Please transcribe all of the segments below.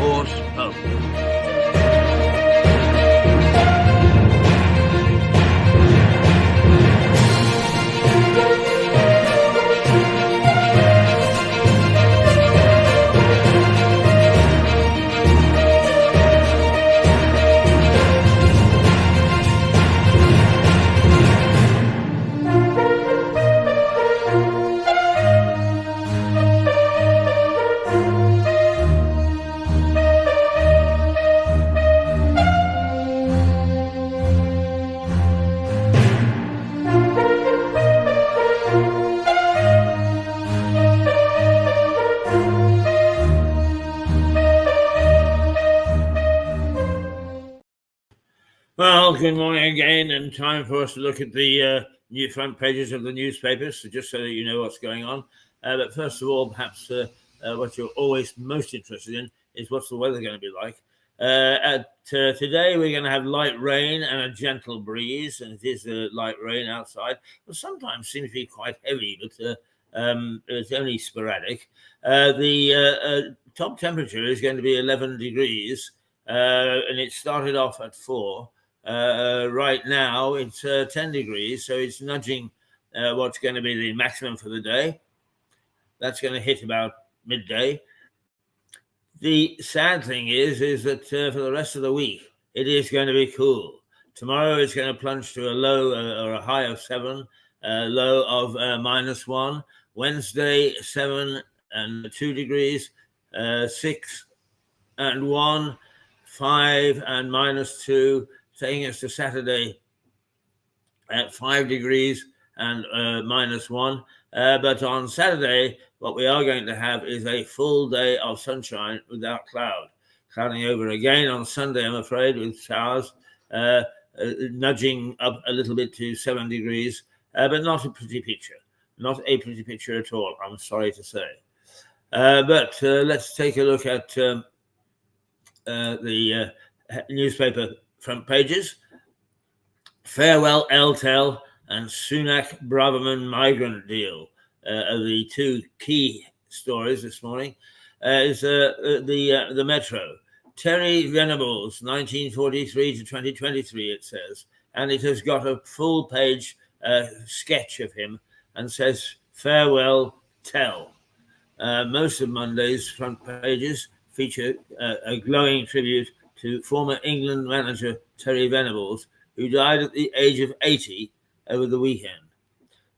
horse home. Well, good morning again, and time for us to look at the new front pages of the newspapers, just so that you know what's going on. But first of all, perhaps what you're always most interested in is what's the weather going to be like. Today, we're going to have light rain and a gentle breeze, and it is light rain outside. Well, sometimes seems to be quite heavy, but it's only sporadic. The top temperature is going to be 11 degrees, and it started off at 4. Right now it's 10 degrees, so it's nudging what's going to be the maximum for the day. That's going to hit about midday. The sad thing is that for the rest of the week, it is going to be cool. Tomorrow it's going to plunge to a low or a high of 7, low of -1. Wednesday, 7 and 2 degrees, 6 and 1, 5 and -2, taking us to Saturday at 5 degrees and -1. But on Saturday, what we are going to have is a full day of sunshine without cloud. Clouding over again on Sunday, I'm afraid, with showers, nudging up a little bit to 7 degrees, but not a pretty picture. Not a pretty picture at all, I'm sorry to say. But let's take a look at the newspaper front pages. Farewell LTEL and Sunak Braverman migrant deal are the two key stories this morning. Is the Metro. Terry Venables, 1943 to 2023, it says, and it has got a full page sketch of him and says, farewell, Tell. Most of Monday's front pages feature a glowing tribute to former England manager Terry Venables, who died at the age of 80 over the weekend.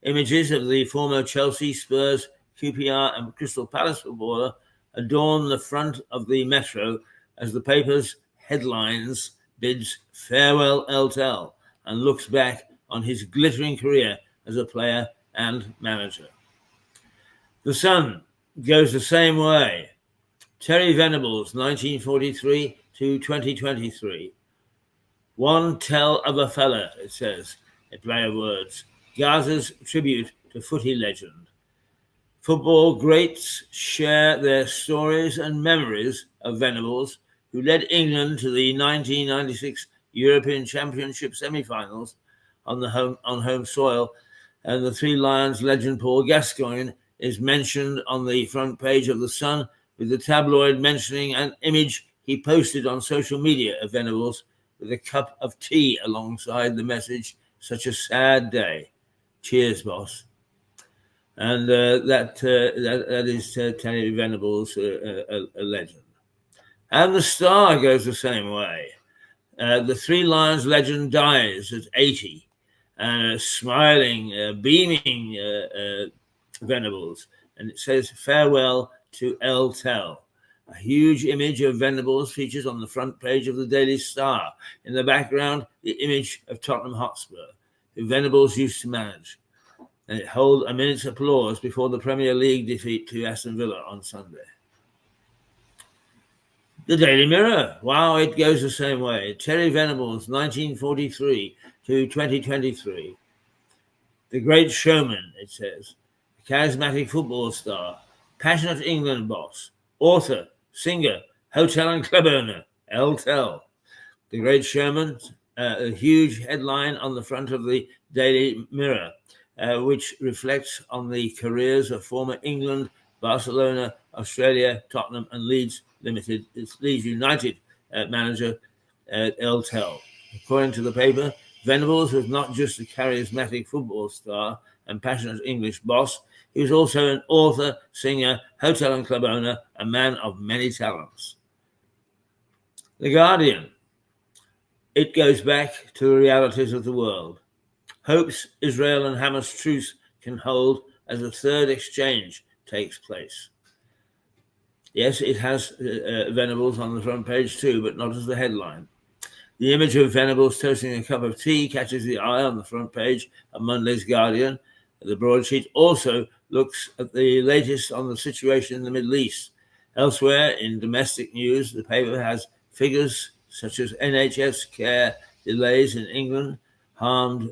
Images of the former Chelsea, Spurs, QPR and Crystal Palace footballer adorn the front of the Metro as the paper's headlines bids farewell LTEL and looks back on his glittering career as a player and manager. The Sun goes the same way. Terry Venables, 1943 to 2023. One tell of a fella, it says, a play of words. Gaza's tribute to footy legend. Football greats share their stories and memories of Venables, who led England to the 1996 European Championship semi-finals on home soil, and the Three Lions legend Paul Gascoigne is mentioned on the front page of The Sun, with the tabloid mentioning an image he posted on social media of Venables with a cup of tea alongside the message, such a sad day. Cheers, boss. And that is Terry Venables, a legend. And the Star goes the same way. The Three Lions legend dies at 80, and a smiling, beaming Venables. And it says, farewell to LTEL. A huge image of Venables features on the front page of the Daily Star. In the background, the image of Tottenham Hotspur, who Venables used to manage. And it holds a minute's applause before the Premier League defeat to Aston Villa on Sunday. The Daily Mirror. Wow, it goes the same way. Terry Venables, 1943 to 2023. The great showman, it says. A charismatic football star. Passionate England boss. Author, singer, hotel and club owner, LTEL. The great showman, a huge headline on the front of the Daily Mirror, which reflects on the careers of former England, Barcelona, Australia, Tottenham and Leeds Limited, its Leeds United manager, Eltel. According to the paper, Venables was not just a charismatic football star and passionate English boss, he was also an author, singer, hotel and club owner, a man of many talents. The Guardian. It goes back to the realities of the world. Hopes Israel and Hamas truce can hold as a third exchange takes place. Yes, it has Venables on the front page too, but not as the headline. The image of Venables toasting a cup of tea catches the eye on the front page of Monday's Guardian. The broadsheet also looks at the latest on the situation in the Middle East. Elsewhere, in domestic news, the paper has figures such as NHS care delays in England harmed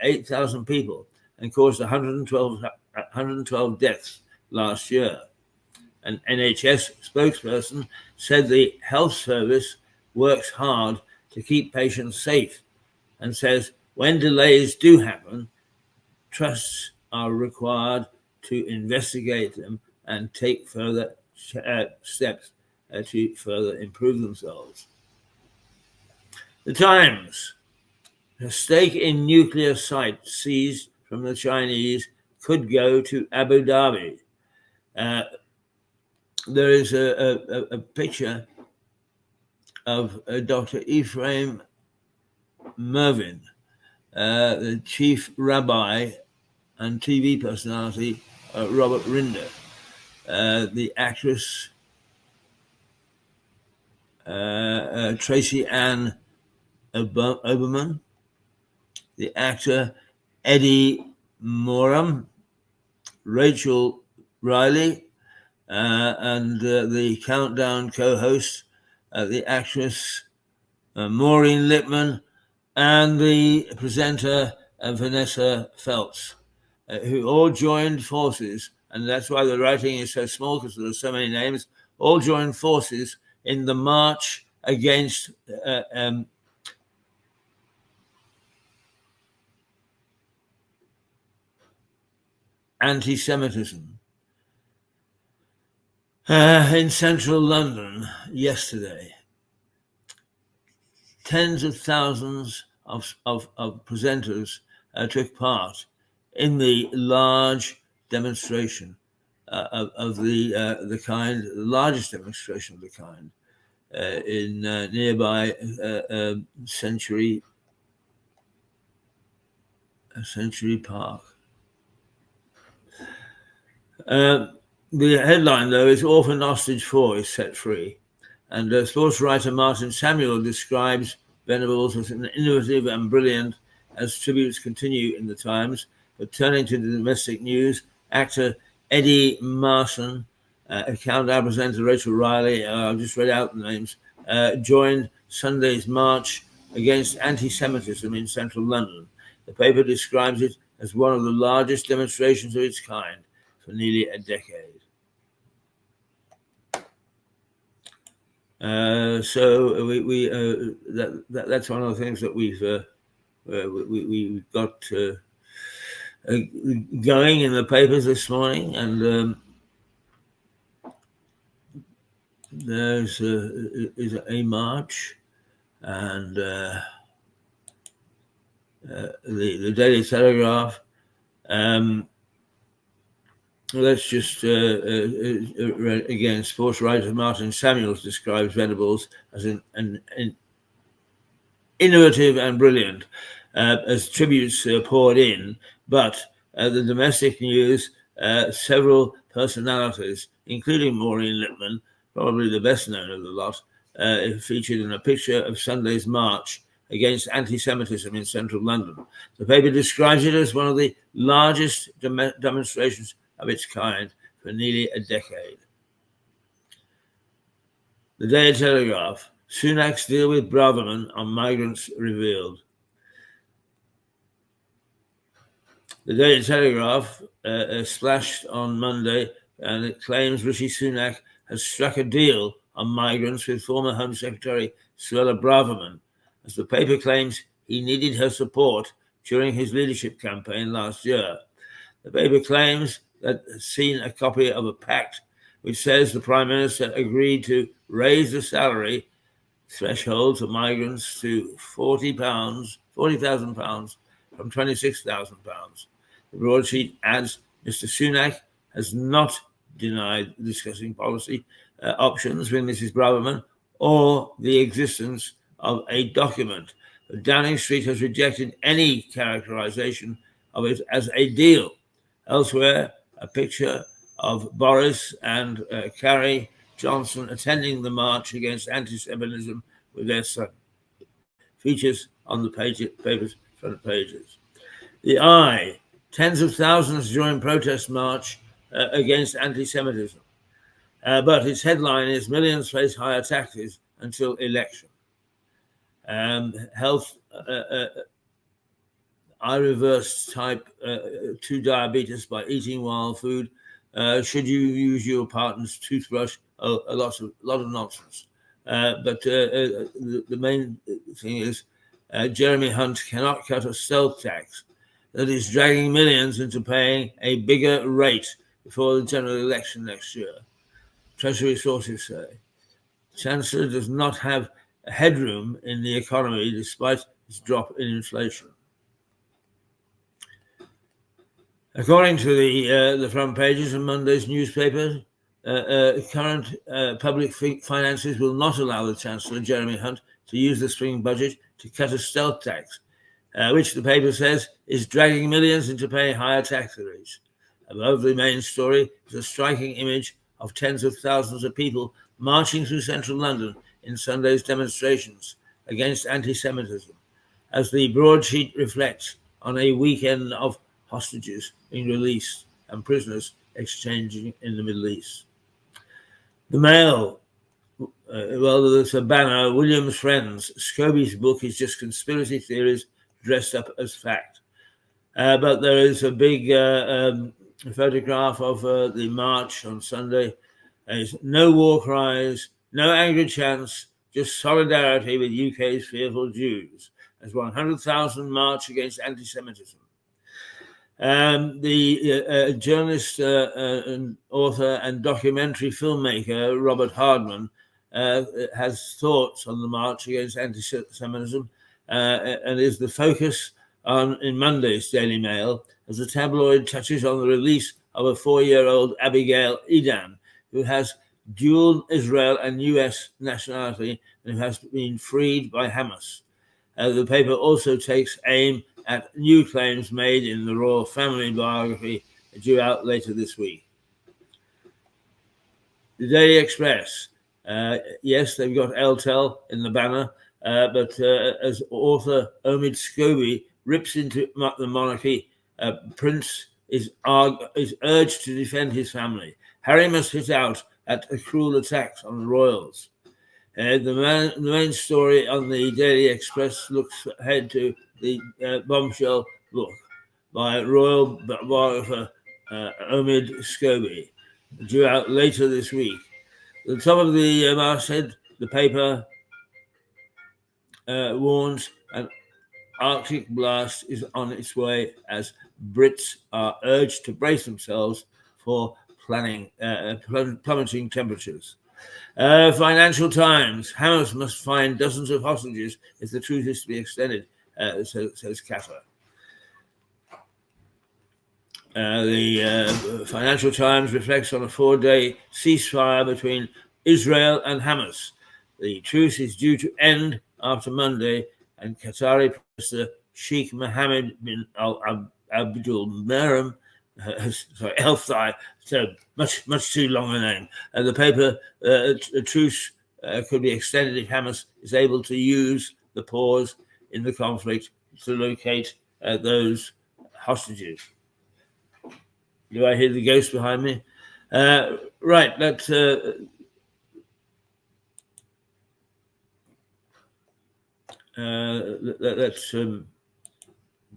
8,000 people and caused 112 deaths last year. An NHS spokesperson said the health service works hard to keep patients safe and says when delays do happen, trusts are required to investigate them and take further steps to further improve themselves. The Times. A stake in nuclear site seized from the Chinese could go to Abu Dhabi. There is a picture of Dr. Ephraim Mervyn, the chief rabbi and TV personality, Robert Rinder, the actress Tracy Ann Oberman, the actor Eddie Moram, Rachel Riley, and the Countdown co-host, the actress Maureen Lipman, and the presenter Vanessa Feltz, who all joined forces, and that's why the writing is so small because there are so many names, all joined forces in the march against anti-Semitism in central London yesterday. Tens of thousands of presenters took part in the large demonstration of the kind, the largest demonstration of the kind in nearby Century Park. The headline, though, is Orphan Hostage 4 is set free. And sports writer Martin Samuel describes Venables as an innovative and brilliant as tributes continue in the Times. But turning to the domestic news, actor Eddie Marson, countdown presenter Rachel Riley, I've just read out the names, joined Sunday's march against anti-Semitism in central London. The paper describes it as one of the largest demonstrations of its kind for nearly a decade. So that's one of the things that we've got going in the papers this morning, and there's a march, and the Daily Telegraph. Let's just, again, sports writer Martin Samuels describes Venables as an innovative and brilliant as tributes poured in. But the domestic news, several personalities, including Maureen Lipman, probably the best known of the lot, featured in a picture of Sunday's march against anti-Semitism in central London. The paper describes it as one of the largest demonstrations of its kind for nearly a decade. The Daily Telegraph. Sunak's deal with Braverman on migrants revealed. The Daily Telegraph splashed on Monday, and it claims Rishi Sunak has struck a deal on migrants with former Home Secretary Suella Braverman, as the paper claims he needed her support during his leadership campaign last year. The paper claims that has seen a copy of a pact which says the Prime Minister agreed to raise the salary threshold for migrants to £40,000 from £26,000. The broadsheet adds Mr. Sunak has not denied discussing policy options with Mrs. Braverman or the existence of a document. But Downing Street has rejected any characterization of it as a deal. Elsewhere, a picture of Boris and Carrie Johnson attending the march against anti-Semitism with their son features on the paper's front pages. The Eye, tens of thousands join protest march against anti-Semitism. But its headline is millions face higher taxes until election. Health, I reversed type 2 diabetes by eating wild food. Should you use your partner's toothbrush? A lot of nonsense. But the main thing is Jeremy Hunt cannot cut a stealth tax that is dragging millions into paying a bigger rate before the general election next year. Treasury sources say. Chancellor does not have a headroom in the economy despite its drop in inflation. According to the front pages of Monday's newspaper, current public finances will not allow the Chancellor, Jeremy Hunt, to use the spring budget to cut a stealth tax, which the paper says is dragging millions into paying higher tax rates. Above the main story is a striking image of tens of thousands of people marching through central London in Sunday's demonstrations against anti-Semitism, as the broadsheet reflects on a weekend of hostages being released and prisoners exchanging in the Middle East. The Mail, there's a banner, William's Friends, Scobie's book is just conspiracy theories dressed up as fact. But there is a big photograph of the march on Sunday. There's no war cries, no angry chants, just solidarity with UK's fearful Jews as 100,000 march against anti-Semitism. The journalist and author and documentary filmmaker Robert Hardman has thoughts on the march against anti-Semitism and is the focus in Monday's Daily Mail as the tabloid touches on the release of a 4-year-old Abigail Edan, who has dual Israel and US nationality and who has been freed by Hamas. The paper also takes aim at new claims made in the royal family biography due out later this week. The Daily Express, yes, they've got Eltel in the banner, but as author Omid Scobie rips into the monarchy, Prince is urged to defend his family. Harry must hit out at cruel attacks on the royals. The main story on the Daily Express looks ahead to the bombshell book by royal biographer Omid Scobie, due out later this week. At the top of the masthead, the paper warns an Arctic blast is on its way as Brits are urged to brace themselves for plummeting temperatures. Financial Times, Hamas must find dozens of hostages if the truce is to be extended, says Qatar. The Financial Times reflects on a 4-day ceasefire between Israel and Hamas. The truce is due to end after Monday, and Qatari Minister Sheikh Mohammed bin Abdul Meram, Al-Thai, so much too long a name. The paper, a truce could be extended if Hamas is able to use the pause in the conflict to locate those hostages. Do I hear the ghost behind me? Right, let's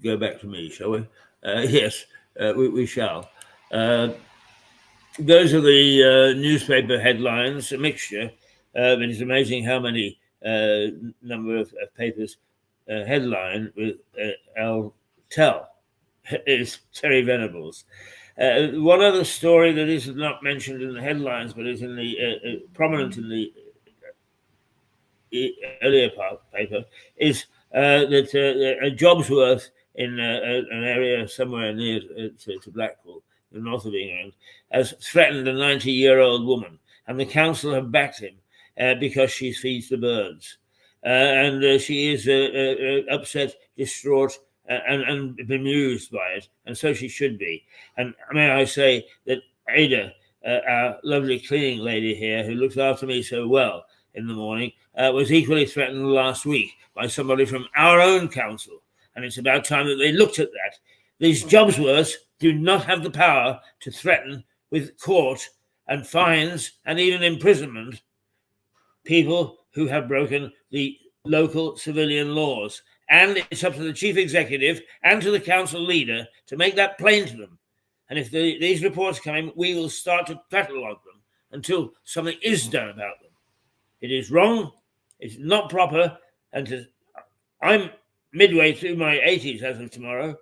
go back to me, shall we? Yes, we shall. Those are the newspaper headlines, a mixture. But it's amazing how many number of papers headline with El Tel. It's Terry Venables. One other story that is not mentioned in the headlines, but is in the prominent in the earlier paper, is that a Jobsworth in an area somewhere near to Blackpool, the north of England, has threatened a 90-year-old woman, and the council have backed him because she feeds the birds. And she is upset, distraught, and bemused by it, and so she should be. And may I say that Ada, our lovely cleaning lady here, who looks after me so well in the morning, was equally threatened last week by somebody from our own council. And it's about time that they looked at that. These Jobsworths do not have the power to threaten with court and fines and even imprisonment people who have broken the local civilian laws. And it's up to the chief executive and to the council leader to make that plain to them. And if these reports come in, we will start to catalogue them until something is done about them. It is wrong, it's not proper, and I'm midway through my 80s as of tomorrow,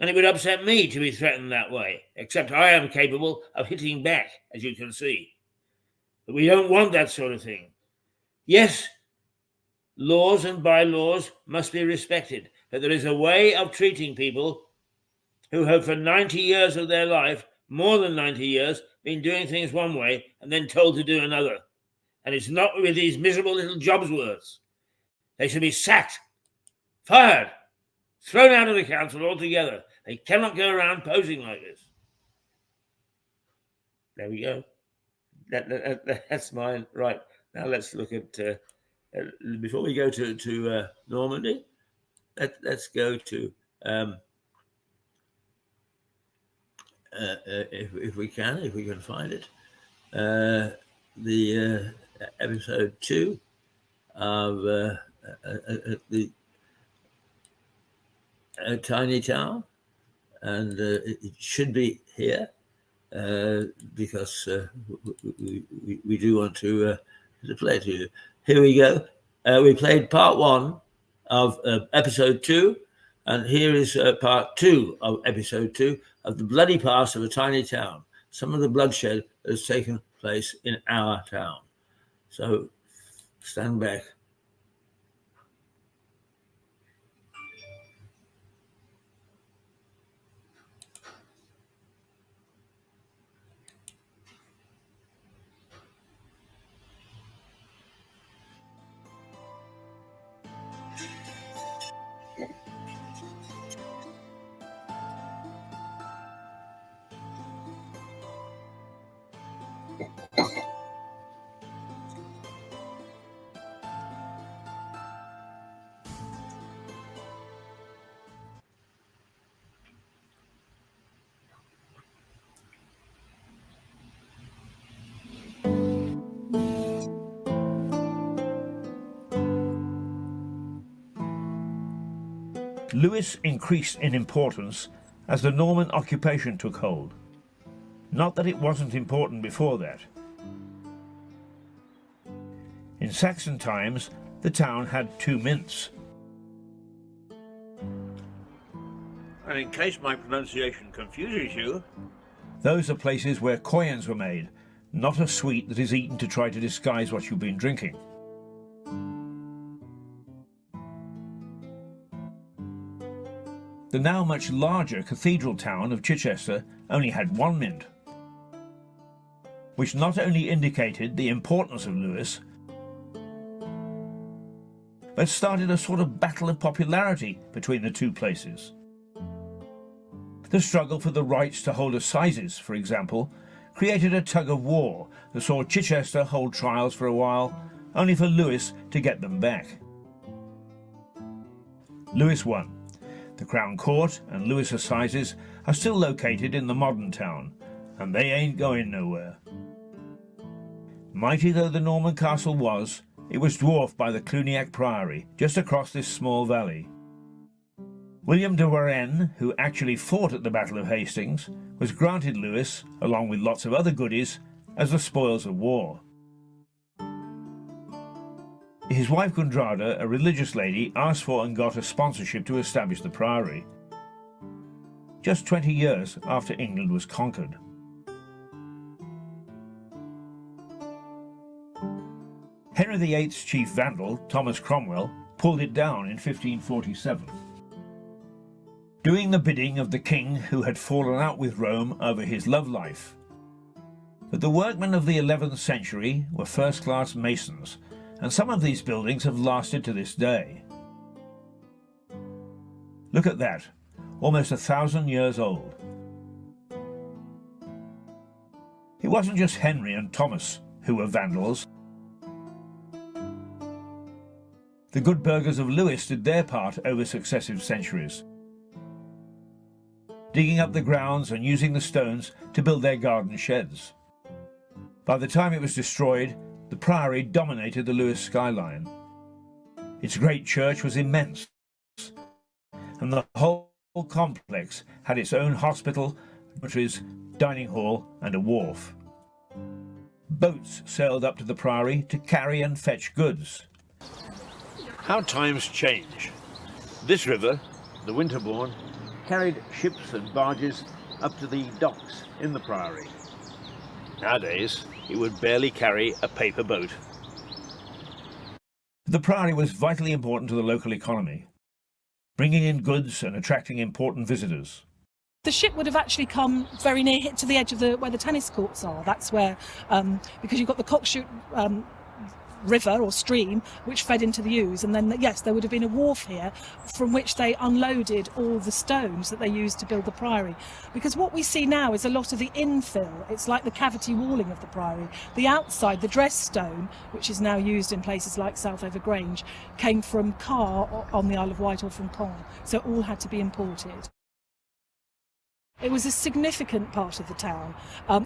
and it would upset me to be threatened that way, except I am capable of hitting back, as you can see. But we don't want that sort of thing. Yes, laws and bylaws must be respected, but there is a way of treating people who have for 90 years of their life, more than 90 years, been doing things one way and then told to do another. And it's not with these miserable little Jobsworths. They should be sacked, fired, thrown out of the council altogether. They cannot go around posing like this. There we go. That's mine. Right. Now let's look at, before we go to Normandy, let's go to, if we can find it, the episode 2 of the tiny town, and it should be here because we do want to play it to you. Here we go. We played part 1 of episode 2, and here is part 2 of episode 2 of the bloody past of a tiny town. Some of the bloodshed that has taken place in our town. So stand back. Lewes increased in importance as the Norman occupation took hold. Not that it wasn't important before that. In Saxon times, the town had 2 mints. And in case my pronunciation confuses you, those are places where coins were made, not a sweet that is eaten to try to disguise what you've been drinking. The now much larger cathedral town of Chichester only had 1 mint, which not only indicated the importance of Lewes, but started a sort of battle of popularity between the 2 places. The struggle for the rights to hold assizes, for example, created a tug of war that saw Chichester hold trials for a while, only for Lewes to get them back. Lewes won. The Crown Court and Lewes Assizes are still located in the modern town, and they ain't going nowhere. Mighty though the Norman castle was, it was dwarfed by the Cluniac Priory, just across this small valley. William de Warenne, who actually fought at the Battle of Hastings, was granted Lewes, along with lots of other goodies, as the spoils of war. His wife Gundrada, a religious lady, asked for and got a sponsorship to establish the priory. just 20 years after England was conquered. Henry VIII's chief vandal, Thomas Cromwell, pulled it down in 1547. Doing the bidding of the king who had fallen out with Rome over his love life. But the workmen of the 11th century were first-class masons, and some of these buildings have lasted to this day. Look at that, almost 1,000 years old. It wasn't just Henry and Thomas who were vandals. The good burghers of Lewes did their part over successive centuries, digging up the grounds and using the stones to build their garden sheds. By the time it was destroyed, the priory dominated the Lewes skyline. Its great church was immense, and the whole complex had its own hospital, dormitories, dining hall and a wharf. Boats sailed up to the priory to carry and fetch goods. How times change. This river, the Winterbourne, carried ships and barges up to the docks in the priory. Nowadays, it would barely carry a paper boat. The priory was vitally important to the local economy, bringing in goods and attracting important visitors. The ship would have actually come very near to the edge of where the tennis courts are. That's where, because you've got the Cockshoot river or stream which fed into the Ouse, and then yes, there would have been a wharf here from which they unloaded all the stones that they used to build the priory. Because what we see now is a lot of the infill. It's like the cavity walling of the priory. The outside, the dress stone, which is now used in places like Southover Grange, came from Carr on the Isle of Wight or from Caen, so it all had to be imported. It was a significant part of the town.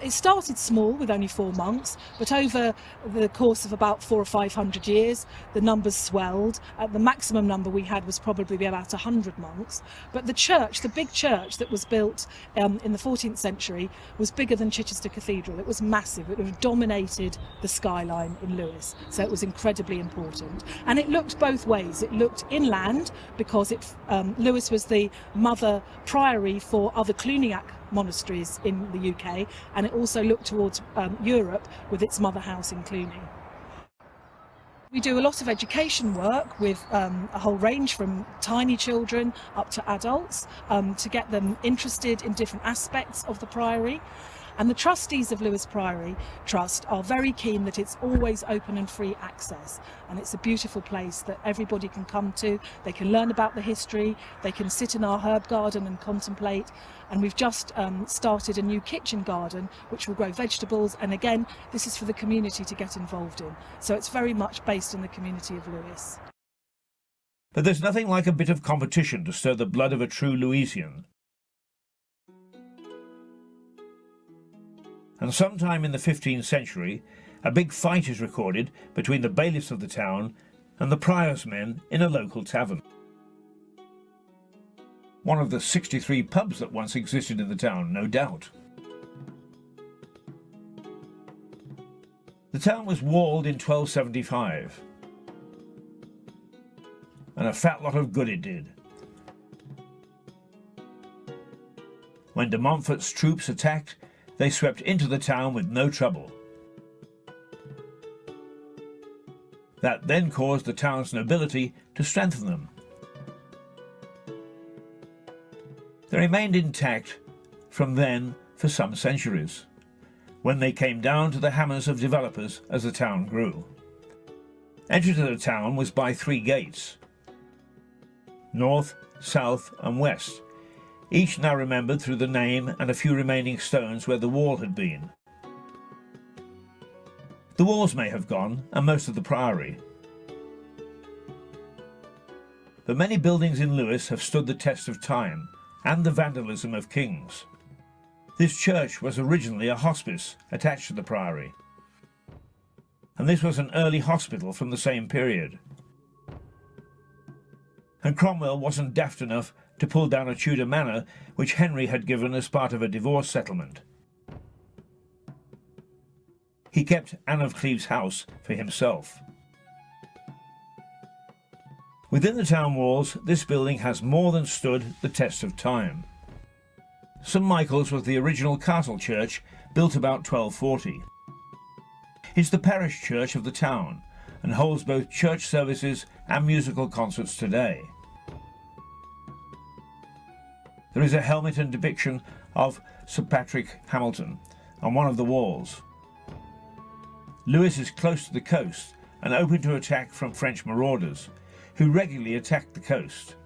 It started small with only 4 monks, but over the course of about 400 or 500 years, the numbers swelled. The maximum number we had was probably about 100 monks. But the church, the big church that was built in the 14th century, was bigger than Chichester Cathedral. It was massive. It would have dominated the skyline in Lewes, so it was incredibly important. And it looked both ways. It looked inland because Lewes was the mother priory for other Cluniac monasteries in the UK, and it also looked towards Europe with its mother house in Cluny. We do a lot of education work with a whole range from tiny children up to adults to get them interested in different aspects of the priory. And the trustees of Lewes Priory Trust are very keen that it's always open and free access. And it's a beautiful place that everybody can come to. They can learn about the history, they can sit in our herb garden and contemplate. And we've just started a new kitchen garden which will grow vegetables. And again, this is for the community to get involved in. So it's very much based in the community of Lewes. But there's nothing like a bit of competition to stir the blood of a true Lewesian. And sometime in the 15th century, a big fight is recorded between the bailiffs of the town and the prior's men in a local tavern. One of the 63 pubs that once existed in the town, no doubt. The town was walled in 1275, and a fat lot of good it did. When de Montfort's troops attacked, they swept into the town with no trouble. That then caused the town's nobility to strengthen them. They remained intact from then for some centuries, when they came down to the hammers of developers as the town grew. Entry to the town was by 3 gates, north, south and west, each now remembered through the name and a few remaining stones where the wall had been. The walls may have gone, and most of the priory. But many buildings in Lewes have stood the test of time and the vandalism of kings. This church was originally a hospice attached to the priory, and this was an early hospital from the same period. And Cromwell wasn't daft enough to pull down a Tudor manor which Henry had given as part of a divorce settlement. He kept Anne of Cleves' house for himself. Within the town walls, this building has more than stood the test of time. St Michael's was the original castle church, built about 1240. It's the parish church of the town and holds both church services and musical concerts today. There is a helmet and depiction of Sir Patrick Hamilton on one of the walls. Lewes is close to the coast and open to attack from French marauders, who regularly attacked the coast.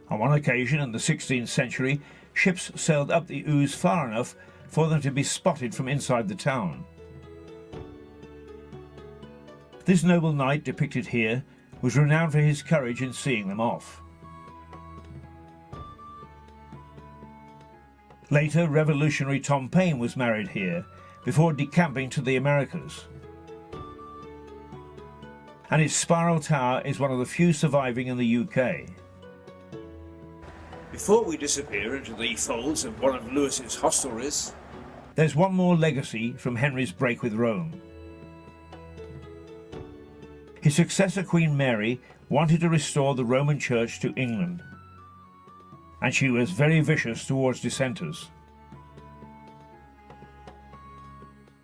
On one occasion in the 16th century, ships sailed up the Ouse far enough for them to be spotted from inside the town. This noble knight depicted here was renowned for his courage in seeing them off. Later, revolutionary Tom Paine was married here before decamping to the Americas. And its spiral tower is one of the few surviving in the UK. Before we disappear into the folds of one of Lewis's hostelries, there's one more legacy from Henry's break with Rome. His successor, Queen Mary, wanted to restore the Roman Church to England, and she was very vicious towards dissenters.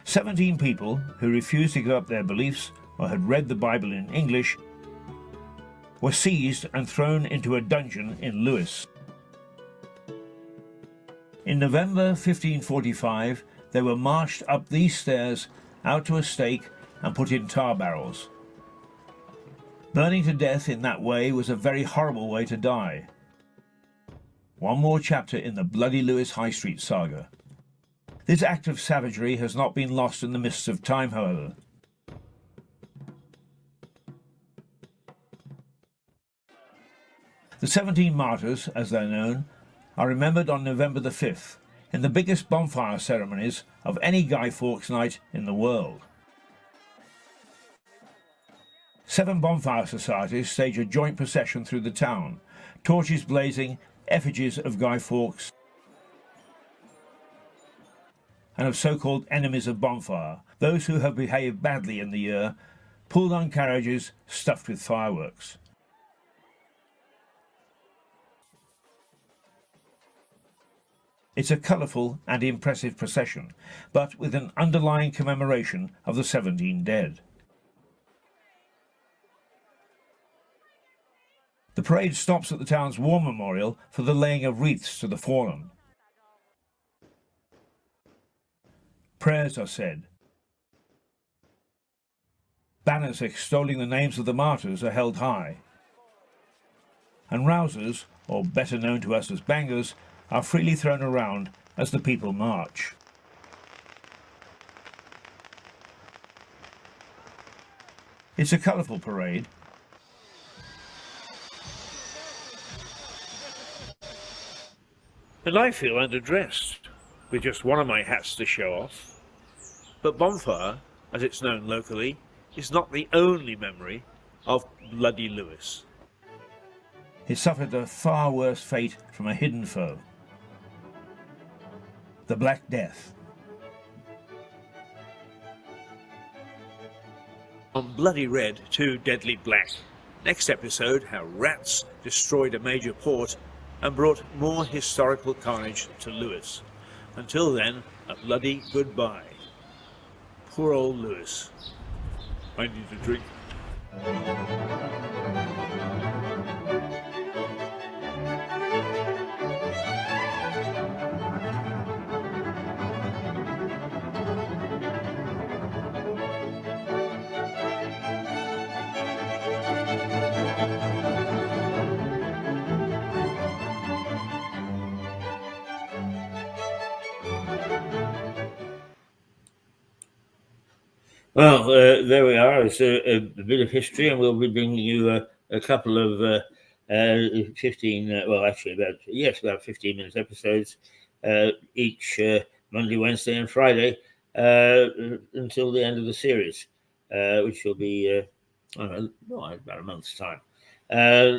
17 people who refused to give up their beliefs or had read the Bible in English were seized and thrown into a dungeon in Lewes. In November 1545, they were marched up these stairs out to a stake and put in tar barrels. Burning to death in that way was a very horrible way to die. One more chapter in the bloody Lewes High Street saga. This act of savagery has not been lost in the mists of time, however. The 17 martyrs, as they're known, are remembered on November the 5th in the biggest bonfire ceremonies of any Guy Fawkes night in the world. 7 bonfire societies stage a joint procession through the town, torches blazing, effigies of Guy Fawkes and of so-called enemies of bonfire, those who have behaved badly in the year, pulled on carriages stuffed with fireworks. It's a colourful and impressive procession, but with an underlying commemoration of the 17 dead. The parade stops at the town's war memorial for the laying of wreaths to the fallen. Prayers are said. Banners extolling the names of the martyrs are held high. And rousers, or better known to us as bangers, are freely thrown around as the people march. It's a colourful parade. and I feel underdressed, with just one of my hats to show off. But bonfire, as it's known locally, is not the only memory of bloody Lewes. He suffered a far worse fate from a hidden foe. The Black Death. On Bloody Red to Deadly Black. Next episode, how rats destroyed a major port and brought more historical carnage to Lewes. Until then, a bloody goodbye. Poor old Lewes. I need a drink. Well, there we are. It's a bit of history, and we'll be bringing you a couple of 15, about 15 minute episodes each Monday, Wednesday, and Friday until the end of the series, which will be about a month's time.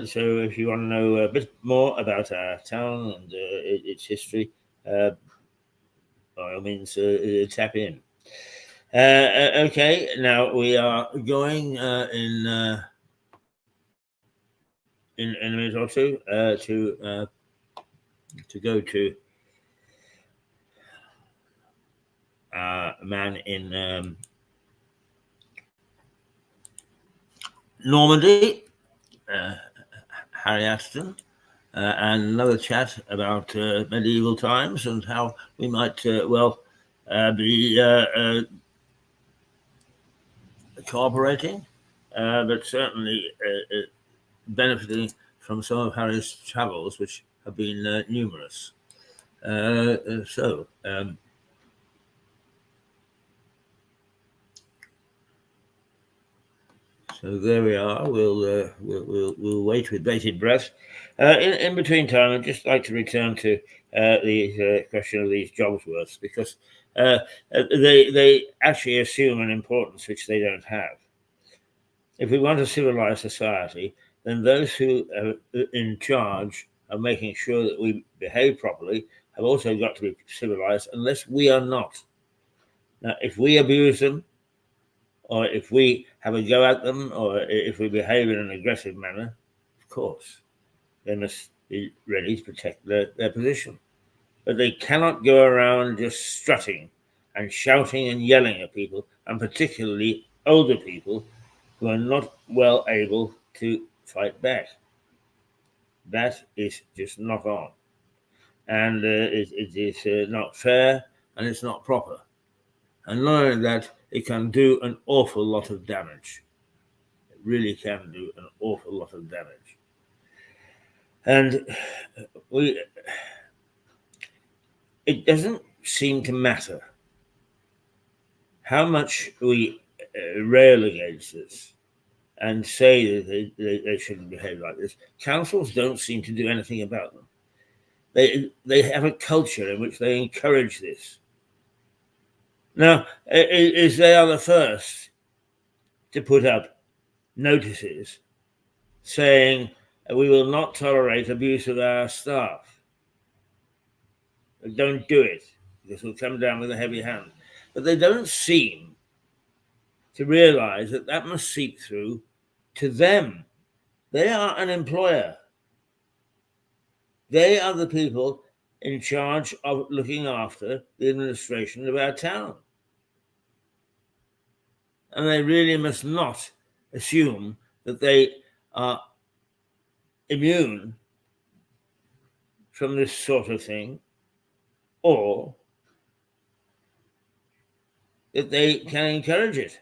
So if you want to know a bit more about our town and its history, by all means, tap in. Okay, now we are going in a minute or two to go to a man in Normandy, Harry Aston, and another chat about medieval times and how we might be cooperating, but certainly benefiting from some of Harry's travels, which have been numerous. So there we are. We'll wait with bated breath. In between time, I'd just like to return to the question of these jobs worths, because they actually assume an importance which they don't have. If we want a civilized society, then those who are in charge of making sure that we behave properly have also got to be civilized, unless we are not. Now, if we abuse them, or if we have a go at them, or if we behave in an aggressive manner, of course, they must be ready to protect their position. But they cannot go around just strutting and shouting and yelling at people, and particularly older people who are not well able to fight back. That is just not on. And it is not fair, and it's not proper. And not only that, it can do an awful lot of damage. It really can do an awful lot of damage. And it doesn't seem to matter how much we rail against this and say that they shouldn't behave like this. Councils don't seem to do anything about them. They have a culture in which they encourage this. Now, is they are the first to put up notices saying we will not tolerate abuse of our staff. Don't do it, because we'll come down with a heavy hand. But they don't seem to realize that that must seep through to them. They are an employer. They are the people in charge of looking after the administration of our town. And they really must not assume that they are immune from this sort of thing, or that they can encourage it.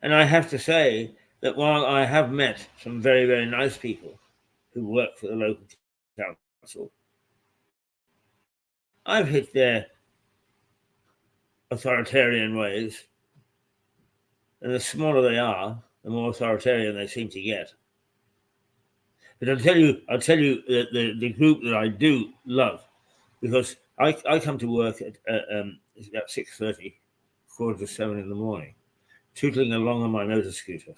And I have to say that while I have met some very, very nice people who work for the local council, I've hit their authoritarian ways, and the smaller they are, the more authoritarian they seem to get. But I'll tell you the group that I do love, because I come to work at it's about 6:30, 6:45 in the morning, tootling along on my motor scooter,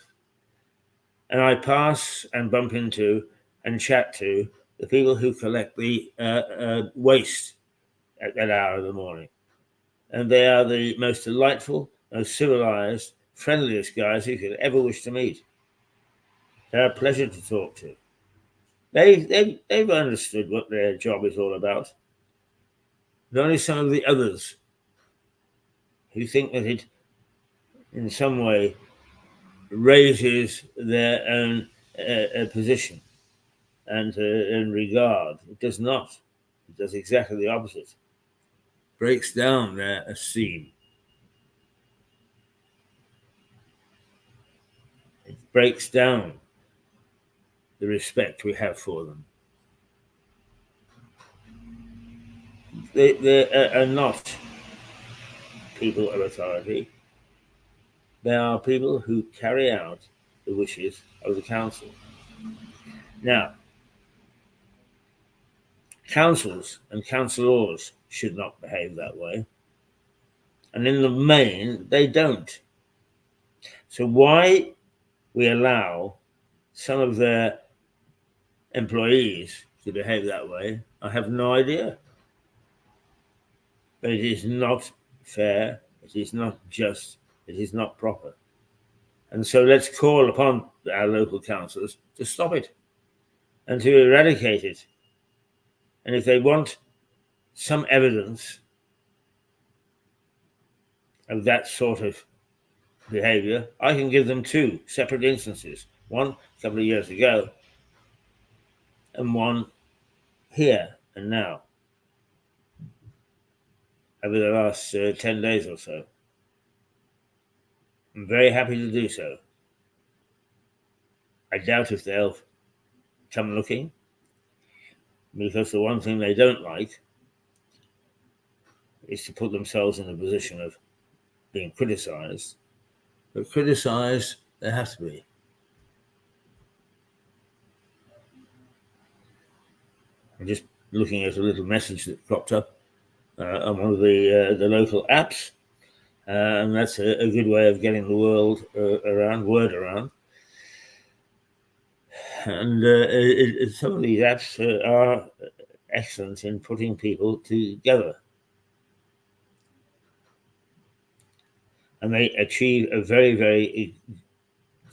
and I pass and bump into and chat to the people who collect the waste at that hour of the morning, and they are the most delightful, most civilized, friendliest guys you could ever wish to meet. They're a pleasure to talk to. They've understood what their job is all about. But only some of the others who think that it, in some way, raises their own position and regard. It does not. It does exactly the opposite. Breaks down their esteem. It breaks down the respect we have for them. They are not people of authority. They are people who carry out the wishes of the council. Now, councils and councillors should not behave that way. And in the main, they don't. So why we allow some of their employees to behave that way, I have no idea. But it is not fair, it is not just, it is not proper. And so let's call upon our local councillors to stop it and to eradicate it. And if they want some evidence of that sort of behavior, I can give them two separate instances. One a couple of years ago, and one here and now, over the last 10 days or so. I'm very happy to do so. I doubt if they'll come looking, because the one thing they don't like is to put themselves in a position of being criticized. But criticized, they have to be. I'm just looking at a little message that cropped up on one of the local apps, and that's a good way of getting the word around. And some of these apps are excellent in putting people together, and they achieve a very, very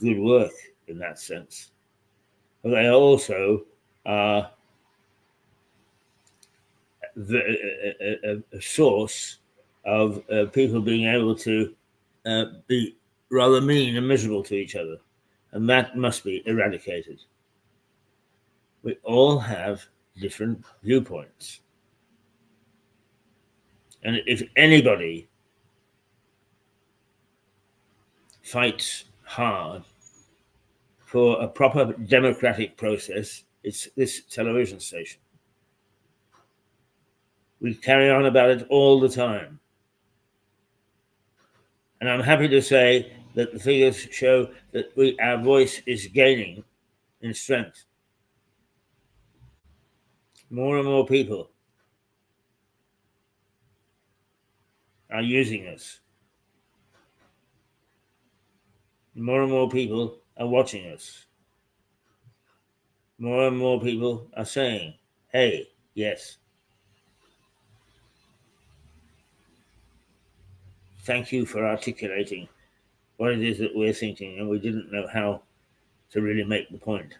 good work in that sense. But they also are a source of people being able to be rather mean and miserable to each other, and that must be eradicated. We all have different viewpoints, and if anybody fights hard for a proper democratic process, it's this television station. We carry on about it all the time. And I'm happy to say that the figures show that our voice is gaining in strength. More and more people are using us. More and more people are watching us. More and more people are saying, hey, yes. Thank you for articulating what it is that we're thinking, and we didn't know how to really make the point.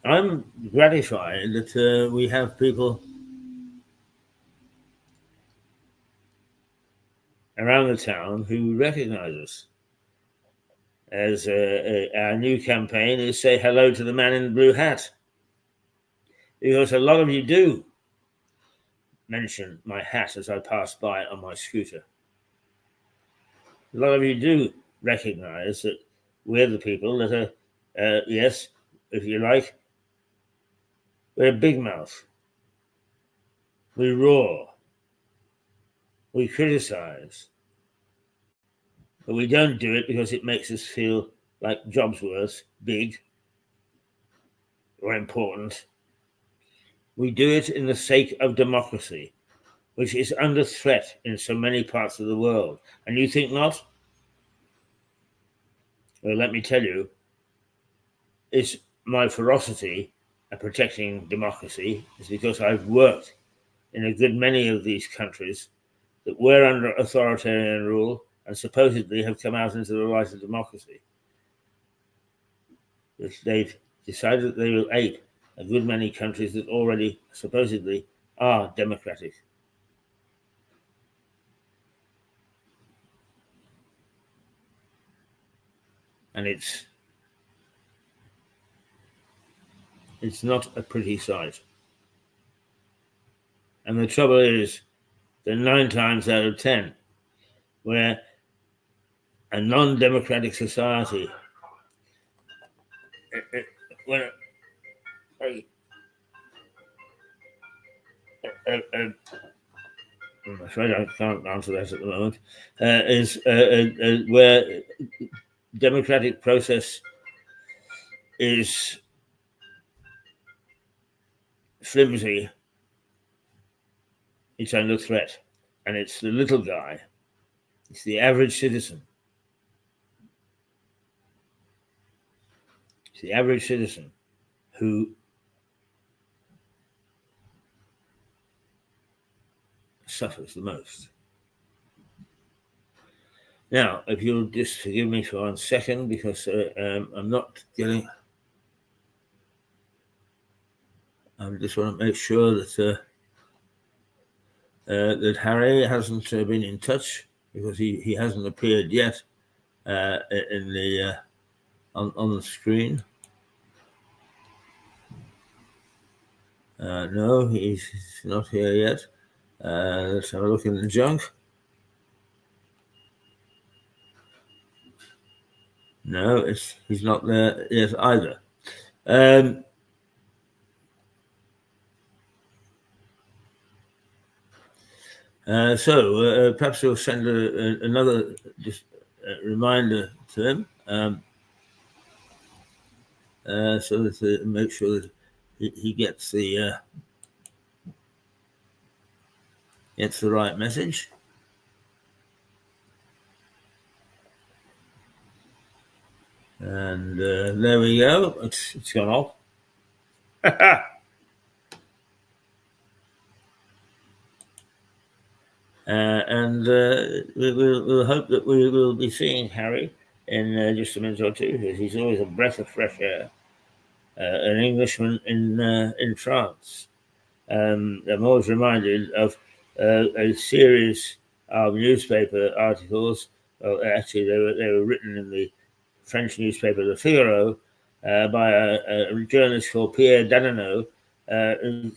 I'm gratified that we have people around the town who recognize us. As our new campaign is say hello to the man in the blue hat. Because a lot of you do mention my hat as I pass by on my scooter. A lot of you do recognize that we're the people that are, yes, if you like, we're a big mouth. We roar. We criticize. But we don't do it because it makes us feel like Jobsworth, big or important. We do it in the sake of democracy, which is under threat in so many parts of the world. And you think not? Well, let me tell you, it's my ferocity at protecting democracy is because I've worked in a good many of these countries that were under authoritarian rule and supposedly have come out into the light of democracy. They've decided that they will ape a good many countries that already supposedly are democratic. And it's not a pretty sight. And the trouble is that 9 times out of 10, where a non-democratic society, I'm afraid I can't answer that at the moment, is where democratic process is flimsy, it's under threat. And it's the little guy, it's the average citizen. It's the average citizen who suffers the most. Now, if you'll just forgive me for 1 second, because I'm not getting. I just want to make sure that that Harry hasn't been in touch because he hasn't appeared yet in the on the screen. No, he's not here yet. Let's have a look in the junk. No, he's not there yet either. So perhaps we'll send another reminder to him, so that to make sure that he gets the right message. And there we go. It's gone off. And we'll hope that we will be seeing Harry in just a minute or two, because he's always a breath of fresh air. An Englishman in France. I'm always reminded of a series of newspaper articles. Well, actually, they were written in the French newspaper Le Figaro by a journalist called Pierre Danonneau,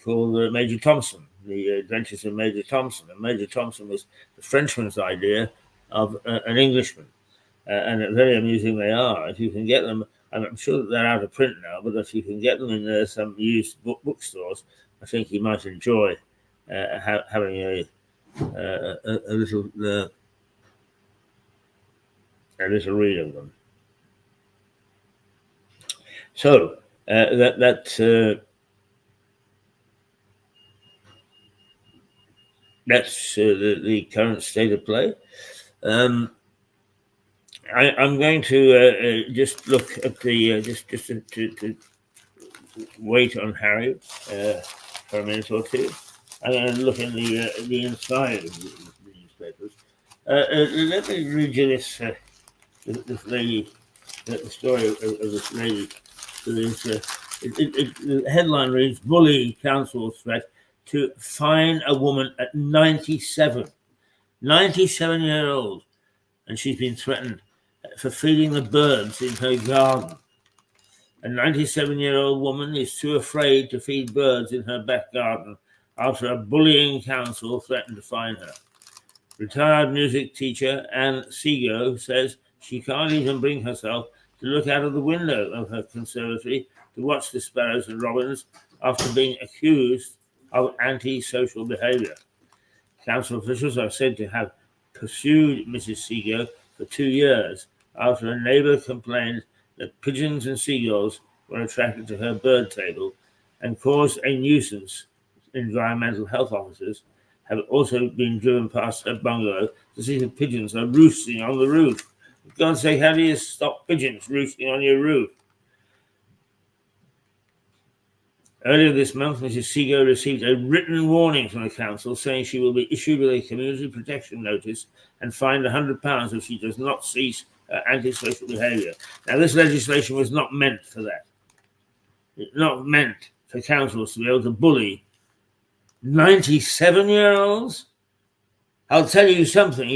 called Major Thompson, the Adventures of Major Thompson. And Major Thompson was the Frenchman's idea of an Englishman. And very amusing they are. If you can get them, I'm sure that they're out of print now, but if you can get them in some used bookstores, I think you might enjoy having a little read of them. So that's the current state of play. I'm going to just look at the just to wait on Harry for a minute or two. I'm going to look in the inside of the newspapers. Let me read you this lady, the story of this lady. The headline reads: "Bully council threat to fine a woman at 97, 97-year-old, and she's been threatened for feeding the birds in her garden. A 97-year-old woman is too afraid to feed birds in her back garden after a bullying council threatened to fine her. Retired music teacher Anne Seago says she can't even bring herself to look out of the window of her conservatory to watch the sparrows and robins after being accused of anti-social behaviour. Council officials are said to have pursued Mrs. Seago for 2 years after a neighbour complained that pigeons and seagulls were attracted to her bird table and caused a nuisance. Environmental health officers have also been driven past her bungalow to see if pigeons are roosting on the roof. For God's sake, how do you stop pigeons roosting on your roof? Earlier this month, Mrs. Seago received a written warning from the council saying she will be issued with a community protection notice and fined £100 if she does not cease her antisocial behaviour. Now, this legislation was not meant for that. It's not meant for councils to be able to bully 97-year-olds. I'll tell you something,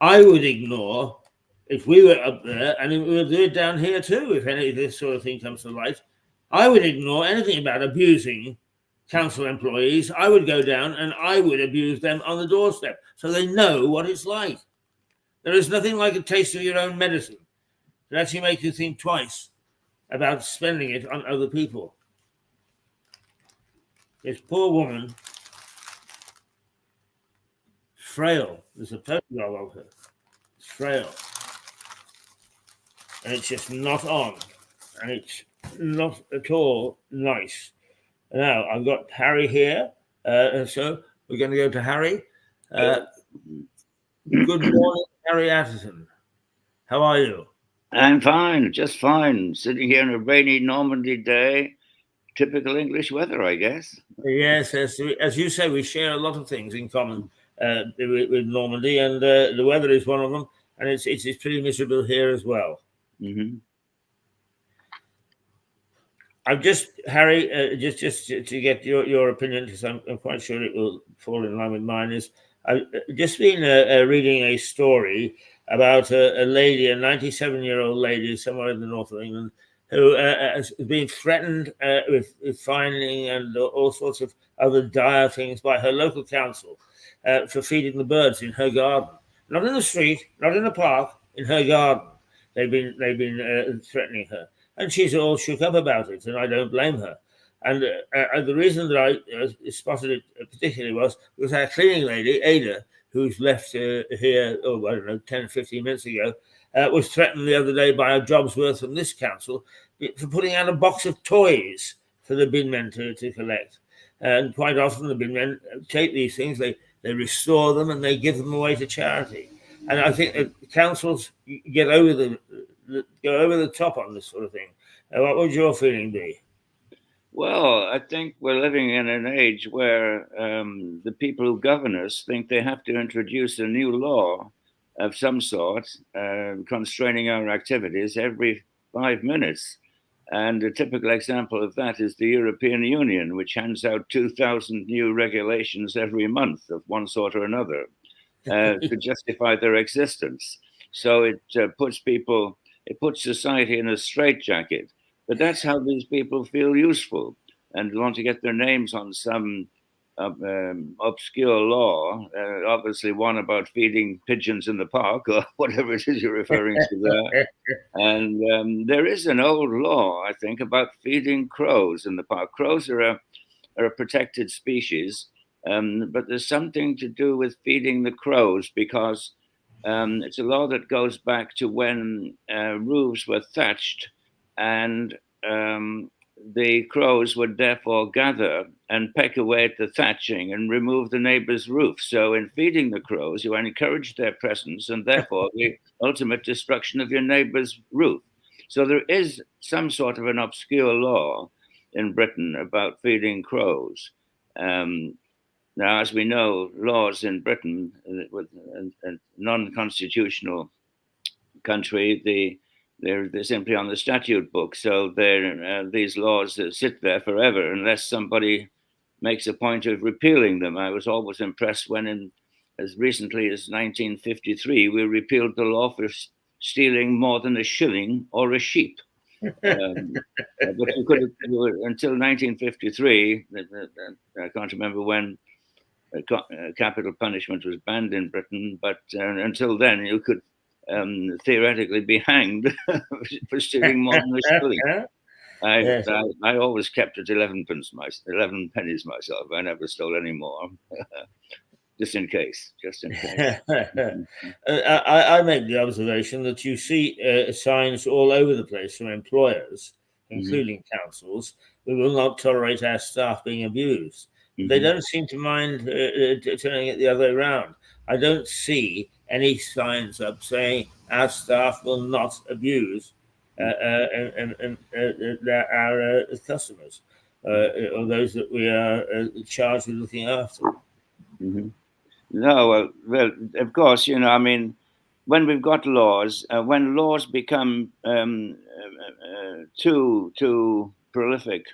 I would ignore, if we were up there, and we'll do it down here too, if any of this sort of thing comes to light, I would ignore anything about abusing council employees. I would go down and I would abuse them on the doorstep so they know what it's like. There is nothing like a taste of your own medicine that actually makes you think twice about spending it on other people. This poor woman, frail. There's a photograph of her. It's frail. And it's just not on. And it's not at all nice. Now, I've got Harry here. And so we're going to go to Harry. Good morning, Harry Atherton. How are you? I'm fine, just fine. Sitting here on a rainy Normandy day. Typical English weather, I guess. Yes, as you say, we share a lot of things in common with Normandy, and the weather is one of them, and it's pretty miserable here as well. Mm-hmm. I'm just, Harry, just to get your opinion, because I'm quite sure it will fall in line with mine. Is I've just been reading a story about a lady, a 97-year-old lady, somewhere in the north of England, who has been threatened with fining and all sorts of other dire things by her local council for feeding the birds in her garden, not in the street, not in the park, in her garden. They've been threatening her, and she's all shook up about it, and I don't blame her. And the reason that I spotted it particularly was our cleaning lady, Ada, who's left here, oh, I don't know, 10, 15 minutes ago, was threatened the other day by a job's worth from this council for putting out a box of toys for the bin men to collect. And quite often the bin men take these things, they restore them, and they give them away to charity. And I think that councils go over the top on this sort of thing. What would your feeling be? Well, I think we're living in an age where the people who govern us think they have to introduce a new law of some sort, constraining our activities every 5 minutes. And a typical example of that is the European Union, which hands out 2,000 new regulations every month of one sort or another to justify their existence. So it puts society in a straitjacket. But that's how these people feel useful and want to get their names on some obscure law, obviously one about feeding pigeons in the park or whatever it is you're referring to there. And there is an old law, I think, about feeding crows in the park. Crows are a protected species, but there's something to do with feeding the crows because it's a law that goes back to when roofs were thatched, and the crows would therefore gather and peck away at the thatching and remove the neighbor's roof. So in feeding the crows, you encourage their presence and therefore the ultimate destruction of your neighbor's roof. So there is some sort of an obscure law in Britain about feeding crows. Now, as we know, laws in Britain, with a non-constitutional country, they're simply on the statute book. So these laws sit there forever unless somebody makes a point of repealing them. I was always impressed when, as recently as 1953, we repealed the law for stealing more than a shilling or a sheep. But you could until 1953. I can't remember when capital punishment was banned in Britain, but until then, you could theoretically be hanged for stealing more than a shilling. I always kept it 11 pennies myself. I never stole any more, just in case. I make the observation that you see signs all over the place from employers, including councils, we will not tolerate our staff being abused. They don't seem to mind turning it the other way around. I don't see any signs up saying our staff will not abuse our customers or those that we are charged with looking after. No, well, of course, I mean, when we've got laws, when laws become too prolific,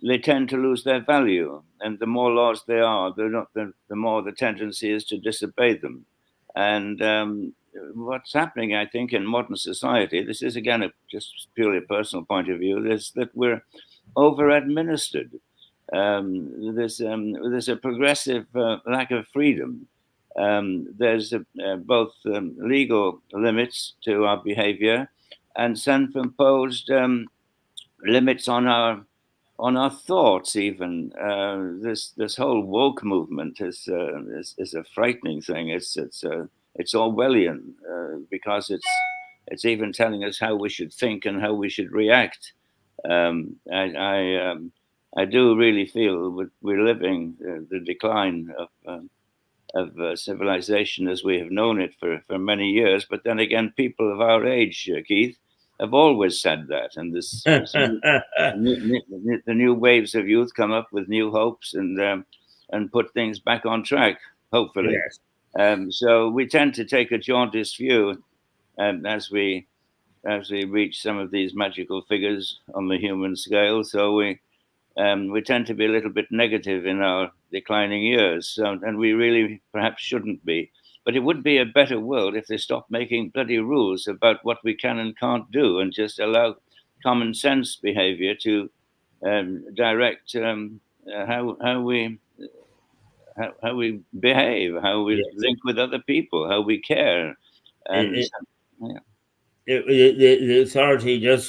they tend to lose their value, and the more laws there are, the more the tendency is to disobey them. And what's happening, I think, in modern society, this is again just purely a personal point of view, is that we're over-administered. There's a progressive lack of freedom. There's both legal limits to our behavior and self-imposed limits on our thoughts. Even this whole woke movement is a frightening thing. It's Orwellian because it's even telling us how we should think and how we should react. I do really feel we're living the decline of civilization as we have known it for many years. But then again, people of our age, Keith, have always said that. And the new waves of youth come up with new hopes and put things back on track, hopefully. Yes. So we tend to take a jaundiced view as we reach some of these magical figures on the human scale. So we tend to be a little bit negative in our declining years, and we really perhaps shouldn't be. But it would be a better world if they stopped making bloody rules about what we can and can't do, and just allow common sense behavior to direct how we behave, how we link with other people, how we care. And the authority just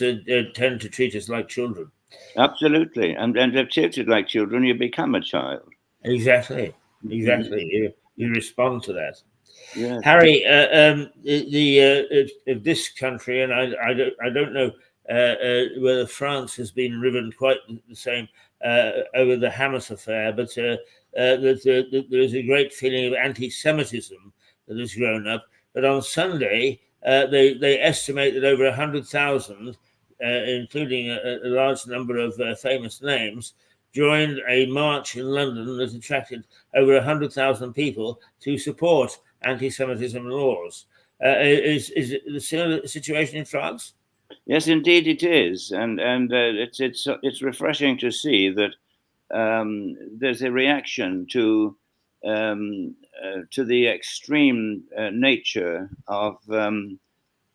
tend to treat us like children. Absolutely, and if treated like children, you become a child. Exactly. You respond to that. Yes. Harry, if this country, and I don't know whether France has been riven quite the same over the Hamas affair, but there's a great feeling of anti-Semitism that has grown up. But on Sunday, they estimate that over 100,000, including a large number of famous names, joined a march in London that attracted over 100,000 people to support anti-Semitism laws. Is it the similar situation in France? Yes, indeed it is, and it's refreshing to see that there's a reaction to the extreme nature of the,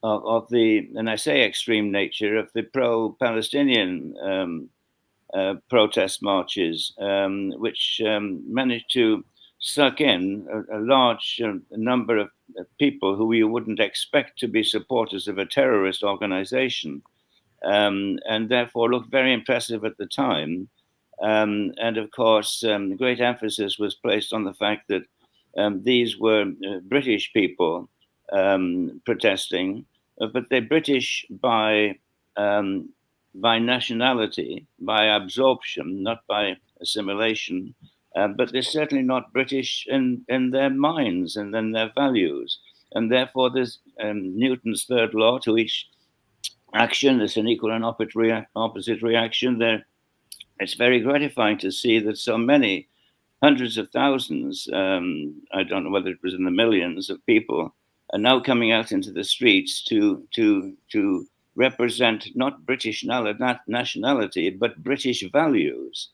and I say extreme nature, of the pro-Palestinian protest marches, which managed to suck in a large number of people who you wouldn't expect to be supporters of a terrorist organization, and therefore looked very impressive at the time. And of course, great emphasis was placed on the fact that these were British people protesting, but they're British by nationality, by absorption, not by assimilation. But they're certainly not British in their minds and in their values. And therefore, there's Newton's third law: to each action, there's an equal and opposite reaction. There, it's very gratifying to see that so many hundreds of thousands, I don't know whether it was in the millions of people, are now coming out into the streets to represent not British nationality, but British values.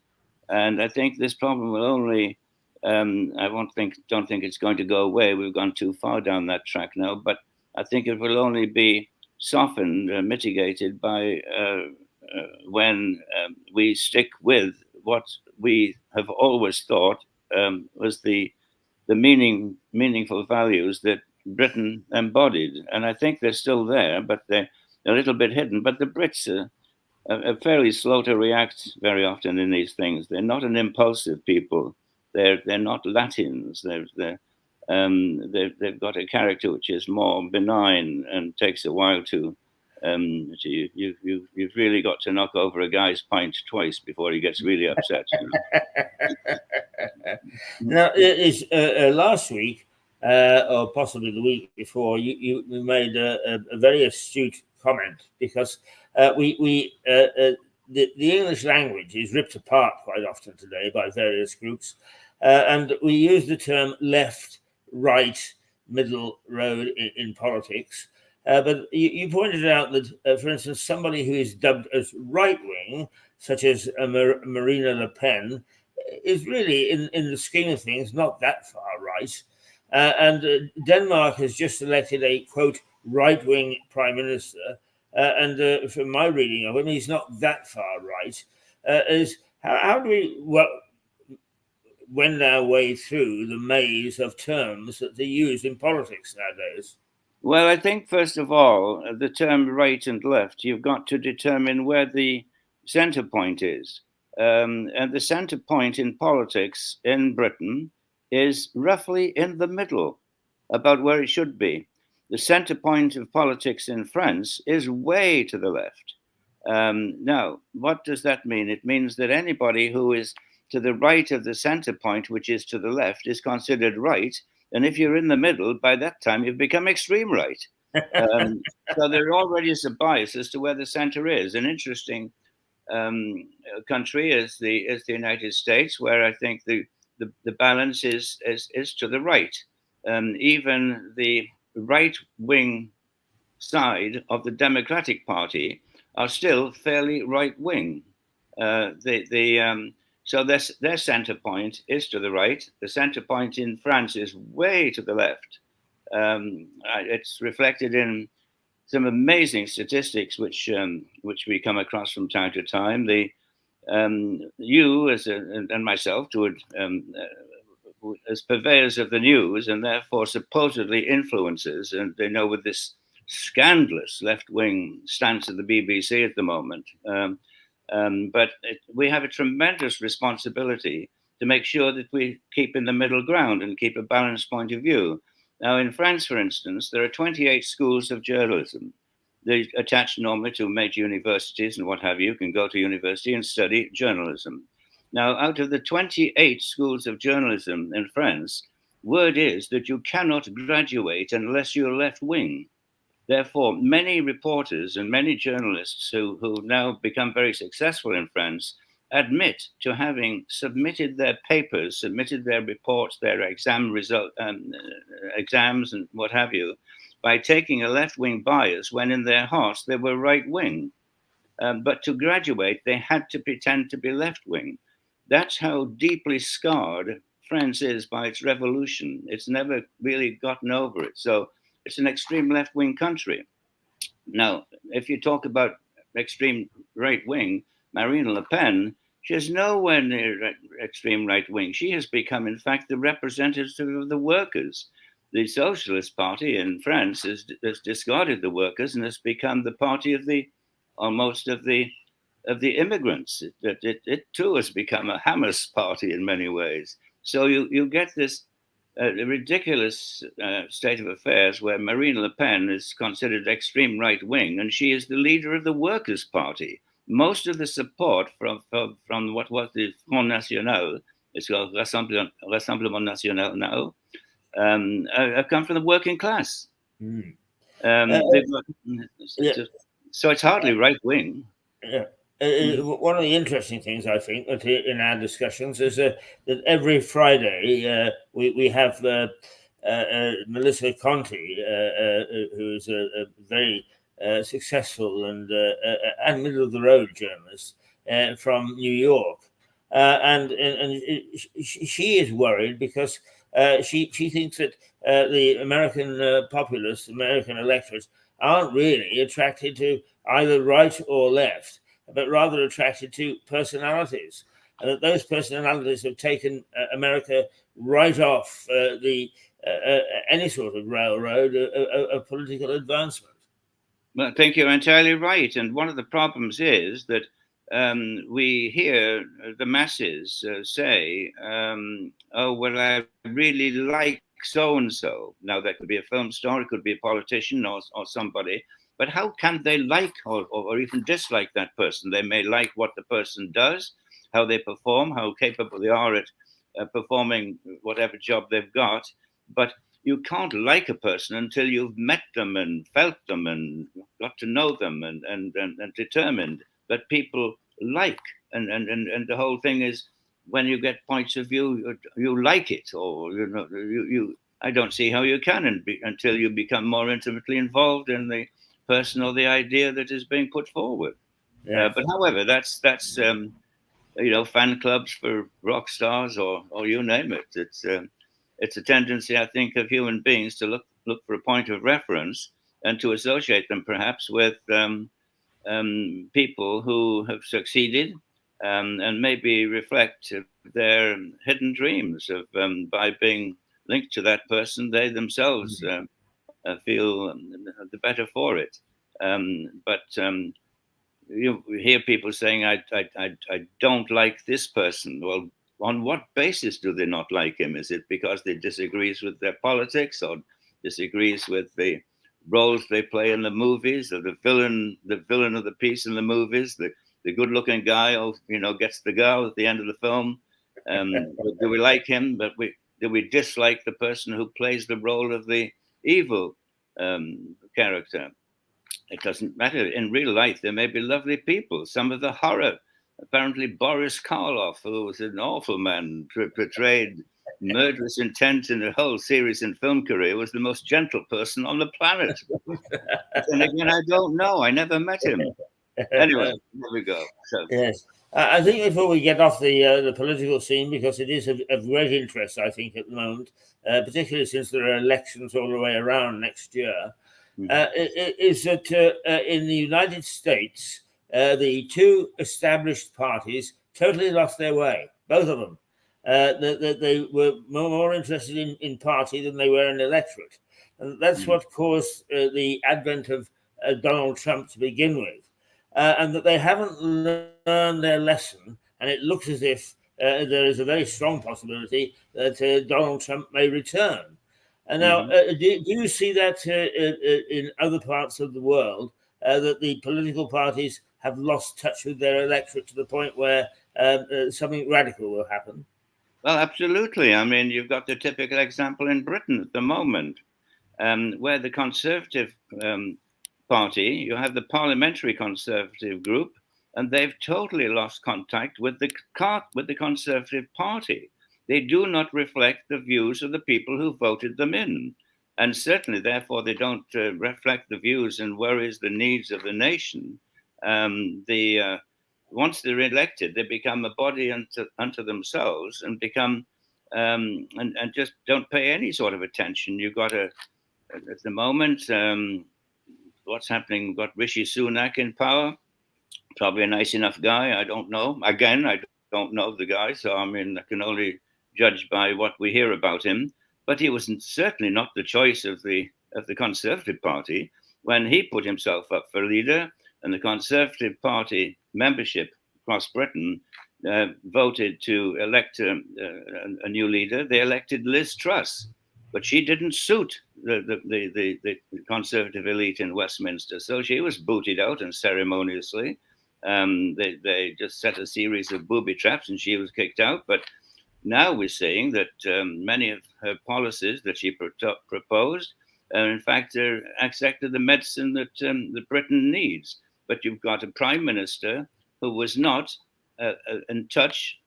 And I think this problem will only, don't think it's going to go away. We've gone too far down that track now, but I think it will only be softened, mitigated by when we stick with what we have always thought was the meaningful values that Britain embodied. And I think they're still there, but they're a little bit hidden. But the Brits are fairly slow to react very often in these things. They're not an impulsive people. They're not Latins. They've got a character which is more benign and takes a while to. You've really got to knock over a guy's pint twice before he gets really upset. You know? Now, last week, or possibly the week before, you made a very astute comment, because the English language is ripped apart quite often today by various groups, and we use the term left, right, middle road in politics. But you pointed out that, for instance, somebody who is dubbed as right-wing, such as Marine Le Pen, is really, in the scheme of things, not that far right. And Denmark has just elected a, quote, right-wing prime minister. And from my reading of him, he's not that far right. How do we wend our way through the maze of terms that they use in politics nowadays? Well, I think, first of all, the term right and left, you've got to determine where the center point is. And the center point in politics in Britain is roughly in the middle, about where it should be. The center point of politics in France is way to the left. Now, what does that mean? It means that anybody who is to the right of the center point, which is to the left, is considered right. And if you're in the middle, by that time, you've become extreme right. So there already is a bias as to where the center is. An interesting country is the United States, where I think the balance is to the right. Even the right-wing side of the Democratic Party are still fairly right-wing. So their centre point is to the right. The centre point in France is way to the left. It's reflected in some amazing statistics which we come across from time to time. You and myself, as purveyors of the news and therefore supposedly influencers, and they know with this scandalous left-wing stance of the BBC at the moment. But we have a tremendous responsibility to make sure that we keep in the middle ground and keep a balanced point of view. Now, in France, for instance, there are 28 schools of journalism. They attach normally to major universities and what have you. You can go to university and study journalism. Now, out of the 28 schools of journalism in France, word is that you cannot graduate unless you're left-wing. Therefore, many reporters and many journalists who now become very successful in France admit to having submitted their papers, submitted their reports, their exams and what have you, by taking a left-wing bias when in their hearts they were right-wing. But to graduate, they had to pretend to be left-wing. That's how deeply scarred France is by its revolution. It's never really gotten over it. So it's an extreme left-wing country. Now, if you talk about extreme right-wing, Marine Le Pen, she is nowhere near extreme right-wing. She has become, in fact, the representative of the workers. The Socialist Party in France has discarded the workers and has become the party of the immigrants. It too has become a Hamas party in many ways. So you get this ridiculous state of affairs where Marine Le Pen is considered extreme right-wing, and she is the leader of the Workers' Party. Most of the support from what was the Front National, it's called Rassemblement National now, have come from the working class. Mm. So it's hardly right-wing. Yeah. One of the interesting things, I think, that in our discussions is that every Friday we have Melissa Conti, who is a very successful and middle-of-the-road journalist from New York. And she is worried because she thinks that the American populace, American electorates, aren't really attracted to either right or left, but rather attracted to personalities, and that those personalities have taken America right off any sort of railroad of political advancement. Well, I think you're entirely right. And one of the problems is that we hear the masses say, oh, well, I really like so-and-so. Now, that could be a film star, it could be a politician or somebody. But how can they like or even dislike that person? They may like what the person does, how they perform, how capable they are at performing whatever job they've got. But you can't like a person until you've met them and felt them and got to know them and determined that people like. And the whole thing is, when you get points of view, you like it, or you I don't see how you can until you become more intimately involved in the person or the idea that is being put forward. Yes. But however, that's fan clubs for rock stars or you name it. It's a tendency, I think, of human beings to look for a point of reference and to associate them perhaps with people who have succeeded and maybe reflect their hidden dreams of by being linked to that person, they themselves feel the better for it. But you hear people saying, I don't like this person. Well, on what basis do they not like him? Is it because they disagrees with their politics or disagrees with the roles they play in the movies, or the villain of the piece in the movies, the good-looking guy, gets the girl at the end of the film? Do we like him? But do we dislike the person who plays the role of the evil character? It doesn't matter. In real life, there may be lovely people. Some of the horror, apparently Boris Karloff, who was an awful man, portrayed murderous intent in the whole series and film career was the most gentle person on the planet. And again, I don't know. I never met him. Anyway, there we go. So. Yes. I think before we get off the political scene, because it is of great interest, I think, at the moment, particularly since there are elections all the way around next year, is that in the United States, the two established parties totally lost their way, both of them. They were more interested in party than they were in electorate. And that's what caused the advent of Donald Trump to begin with. And that they haven't learned their lesson, and it looks as if there is a very strong possibility that Donald Trump may return. And now, do you see that in other parts of the world, that the political parties have lost touch with their electorate to the point where something radical will happen? Well, absolutely. I mean, you've got the typical example in Britain at the moment, where the Conservative Party, you have the Parliamentary Conservative group, and they've totally lost contact with the Conservative Party. They do not reflect the views of the people who voted them in. And certainly, therefore, they don't reflect the views and worries, the needs of the nation. Once they're elected, they become a body unto themselves and become and just don't pay any sort of attention. You've got at the moment, what's happening? We've got Rishi Sunak in power. Probably a nice enough guy. I don't know. Again, I don't know the guy, so I mean, I can only judge by what we hear about him. But he was certainly not the choice of the Conservative Party when he put himself up for leader, and the Conservative Party membership across Britain voted to elect a new leader. They elected Liz Truss, but she didn't suit the Conservative elite in Westminster, so she was booted out unceremoniously. They just set a series of booby traps, and she was kicked out. But now we're seeing that many of her policies that she proposed, in fact, are exactly the medicine that Britain needs. But you've got a prime minister who was not in touch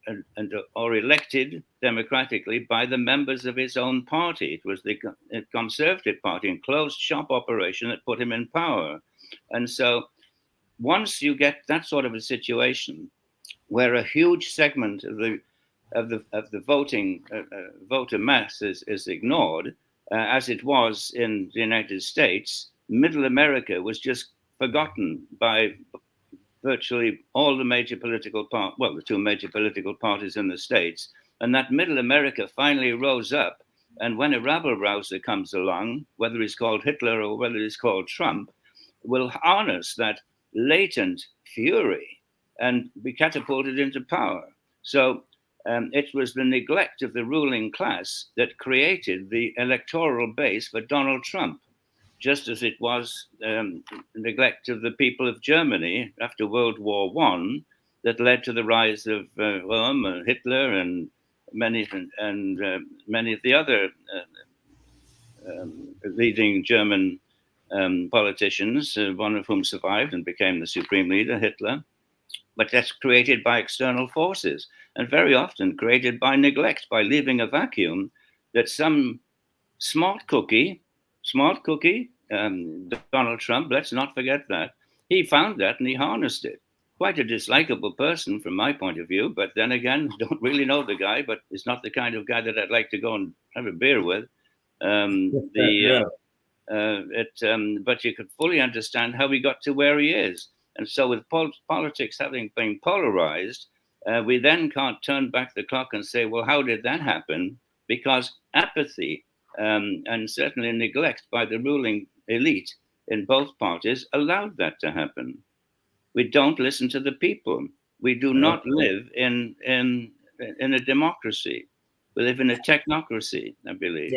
or elected democratically by the members of his own party. It was the Conservative Party and closed shop operation that put him in power. And so once you get that sort of a situation where a huge segment of the voting voter mass is ignored, as it was in the United States, Middle America was just forgotten by virtually all the major political the two major political parties in the States. And that Middle America finally rose up. And when a rabble-rouser comes along, whether he's called Hitler or whether he's called Trump, will harness that latent fury and be catapulted into power. So it was the neglect of the ruling class that created the electoral base for Donald Trump, just as it was neglect of the people of Germany after World War I that led to the rise of Hitler and many of the other leading German politicians, one of whom survived and became the supreme leader, Hitler. But that's created by external forces, and very often created by neglect, by leaving a vacuum that some smart cookie, Donald Trump, let's not forget that, he found that and he harnessed it. Quite a dislikable person from my point of view, but then again, don't really know the guy, but he's not the kind of guy that I'd like to go and have a beer with. But you could fully understand how he got to where he is. And so with politics having been polarized, we then can't turn back the clock and say, well, how did that happen? Because apathy and certainly neglect by the ruling elite in both parties allowed that to happen. We don't listen to the people. We do not live in a democracy. We live in a technocracy, I believe.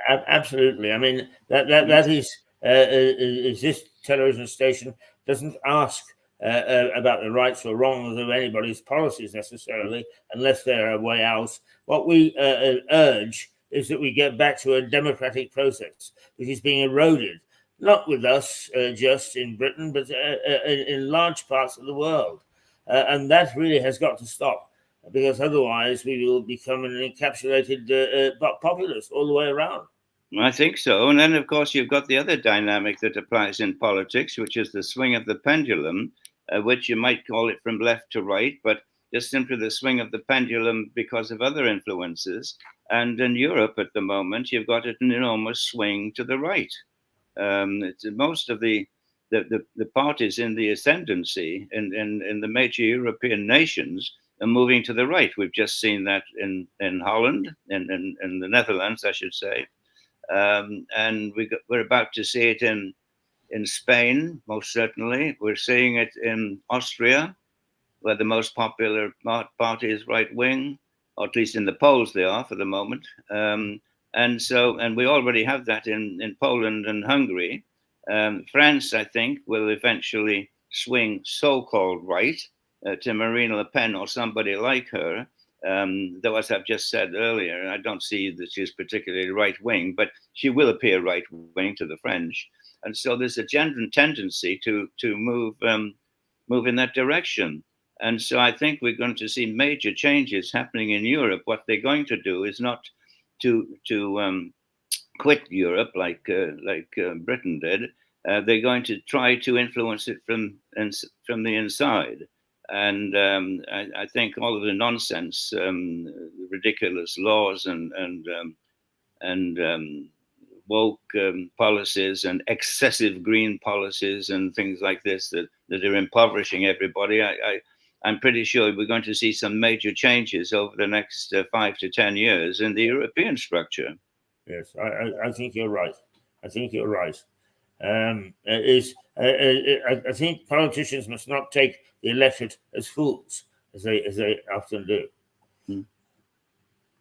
Absolutely. I mean, that is this television station doesn't ask about the rights or wrongs of anybody's policies necessarily, unless they're a way out. What we urge is that we get back to a democratic process, which is being eroded, not with us just in Britain, but in large parts of the world. And that really has got to stop. because otherwise we will become an encapsulated populace all the way around. I think so. And then, of course, you've got the other dynamic that applies in politics, which is the swing of the pendulum, which you might call it from left to right, but just simply the swing of the pendulum because of other influences. And in Europe at the moment, you've got an enormous swing to the right. Most of the parties in the ascendancy in the major European nations are moving to the right. We've just seen that in Holland, in the Netherlands, I should say. And we're about to see it in Spain, most certainly. We're seeing it in Austria, where the most popular party is right wing, or at least in the polls they are for the moment. And we already have that in Poland and Hungary. France, I think, will eventually swing so-called right to Marine Le Pen or somebody like her. Though, as I've just said earlier, I don't see that she's particularly right wing, but she will appear right wing to the French, and so there's a general tendency to move in that direction. And so I think we're going to see major changes happening in Europe. What they're going to do is not to quit Europe like Britain did. They're going to try to influence it from the inside. And I think all of the nonsense, ridiculous laws and woke policies and excessive green policies and things like this that are impoverishing everybody, I'm pretty sure we're going to see some major changes over the next 5 to 10 years in the European structure. Yes, I think you're right. I think you're right. I think politicians must not take the electorate as fools, as they often do.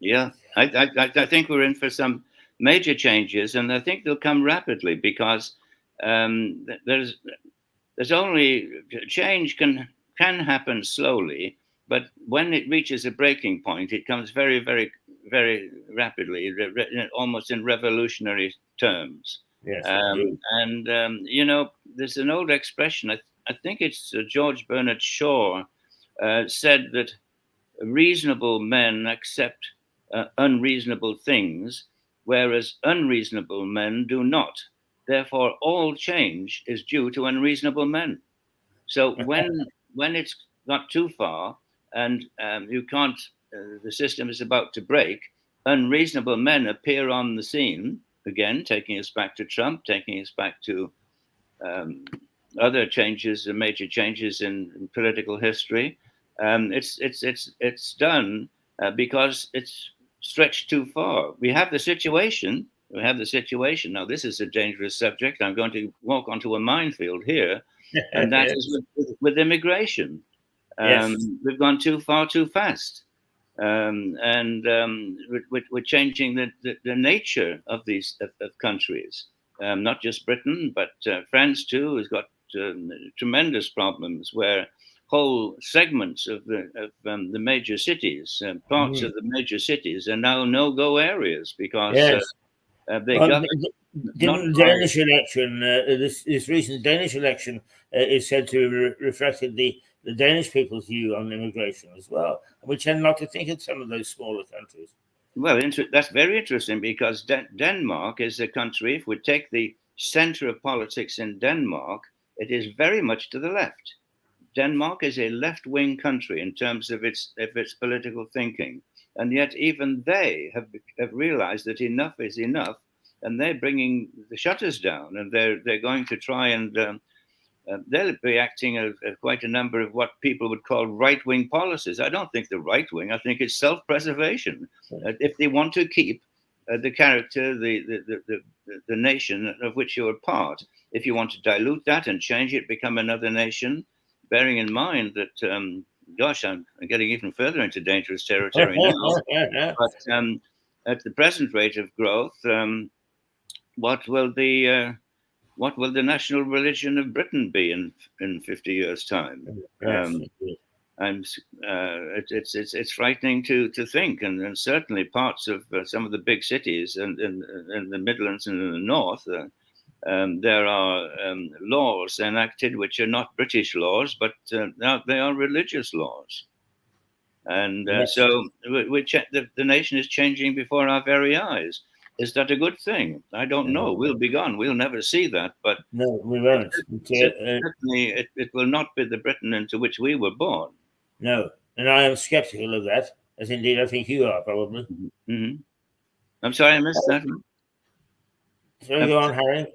Yeah, I think we're in for some major changes, and I think they'll come rapidly because there's only change can happen slowly, but when it reaches a breaking point, it comes very, very, very rapidly, almost in revolutionary terms. Yes, there's an old expression. I think it's George Bernard Shaw said that reasonable men accept unreasonable things, whereas unreasonable men do not. Therefore, all change is due to unreasonable men. So when it's got too far and you can't, the system is about to break, unreasonable men appear on the scene. Again, taking us back to Trump, taking us back to other changes, major changes in political history. It's done because it's stretched too far. We have the situation. Now, this is a dangerous subject. I'm going to walk onto a minefield here, and that is with immigration. We've gone too far, too fast. We're changing the nature of these countries, not just Britain, but France too has got tremendous problems where whole segments of the major cities, parts of the major cities, are now no-go areas because they got. Given the Danish election, this recent Danish election is said to have reflected the Danish people's view on immigration as well. And we tend not to think of some of those smaller countries. Well, that's very interesting because Denmark is a country, if we take the center of politics in Denmark, it is very much to the left. Denmark is a left-wing country in terms of its political thinking. And yet even they have realized that enough is enough. And they're bringing the shutters down, and they're going to try and they'll be acting quite a number of what people would call right-wing policies. I don't think the right-wing. I think it's self-preservation. If they want to keep the character, the nation of which you're a part, if you want to dilute that and change it, become another nation, bearing in mind that, gosh, I'm getting even further into dangerous territory now. But at the present rate of growth, what will the national religion of Britain be in 50 years' time? It's frightening to think, and certainly parts of some of the big cities and in the Midlands and in the North, there are laws enacted which are not British laws, but they are religious laws. And Yes. so the nation is changing before our very eyes. Is that a good thing? I don't know. We'll be gone. We'll never see that. But no, we won't. certainly, it will not be the Britain into which we were born. No, and I am skeptical of that, as indeed I think you are, probably. Mm-hmm. I'm sorry, I missed that. So go on, Harry.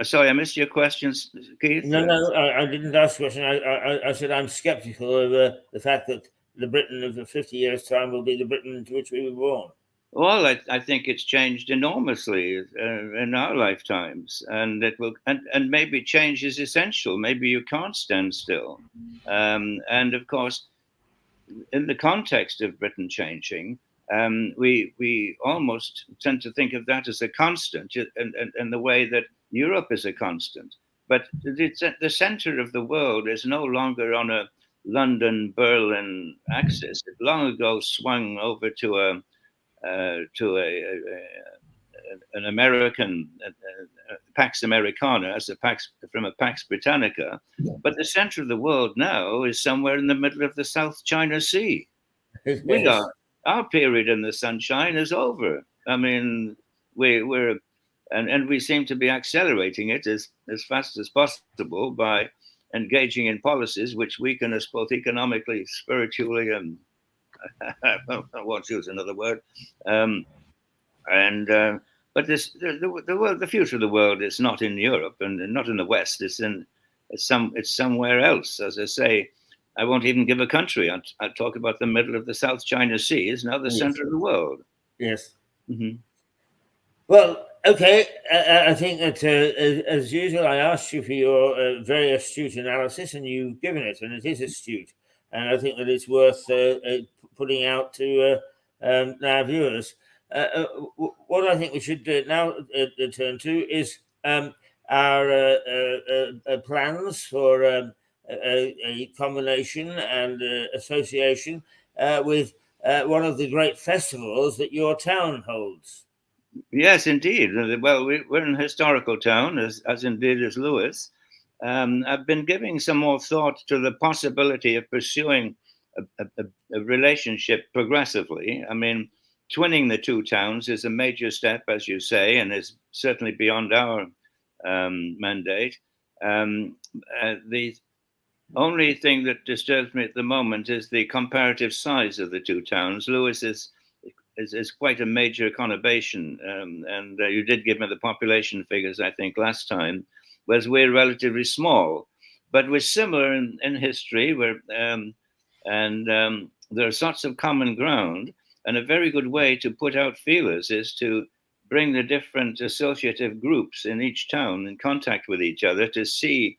Sorry, I missed your questions, Keith. No, I didn't ask a question. I said I'm skeptical of the fact that the Britain of 50 years' time will be the Britain into which we were born. Well, I think it's changed enormously in our lifetimes, and it will. And maybe change is essential. Maybe you can't stand still. And of course, in the context of Britain changing, we almost tend to think of that as a constant, and the way that Europe is a constant. But the center of the world is no longer on a London-Berlin axis. It long ago swung over to an American Pax Americana as a Pax from a Pax Britannica, but the center of the world now is somewhere in the middle of the South China Sea. Yes. Our period in the sunshine is over. I mean, we're and we seem to be accelerating it as fast as possible by engaging in policies which weaken us both economically, spiritually, and I won't use another word. But the world, the future of the world is not in Europe and not in the West. It's somewhere else. As I say, I won't even give a country. I'll talk about the middle of the South China Sea is now the center of the world. Yes. Mm-hmm. Well, okay. I think that as usual, I asked you for your very astute analysis, and you've given it, and it is astute. And I think that it's worth putting out to our viewers. What I think we should now turn to is our plans for a combination and association with one of the great festivals that your town holds. Yes, indeed. Well, we're an historical town, as indeed is Lewis. I've been giving some more thought to the possibility of pursuing a relationship progressively. I mean, twinning the two towns is a major step, as you say, and is certainly beyond our mandate. The only thing that disturbs me at the moment is the comparative size of the two towns. Lewis is quite a major conurbation, and you did give me the population figures, I think, last time, whereas we're relatively small, but we're similar in history. There's lots of common ground, and a very good way to put out feelers is to bring the different associative groups in each town in contact with each other to see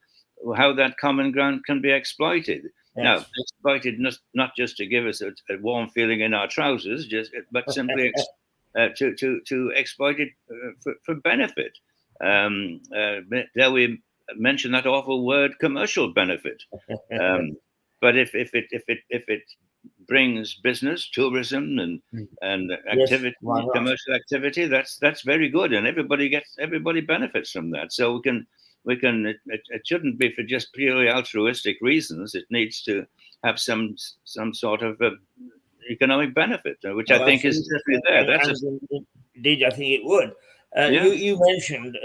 how that common ground can be exploited. Yes. Now, exploited not just to give us a warm feeling in our trousers, but simply to exploit it for benefit. Dare we mention that awful word, commercial benefit? But if it brings business, tourism, and activity, yes, commercial activity, that's very good, and everybody benefits from that. So we can. It shouldn't be for just purely altruistic reasons. It needs to have some sort of economic benefit, which I think is there. Indeed, I think it would. Yeah. You mentioned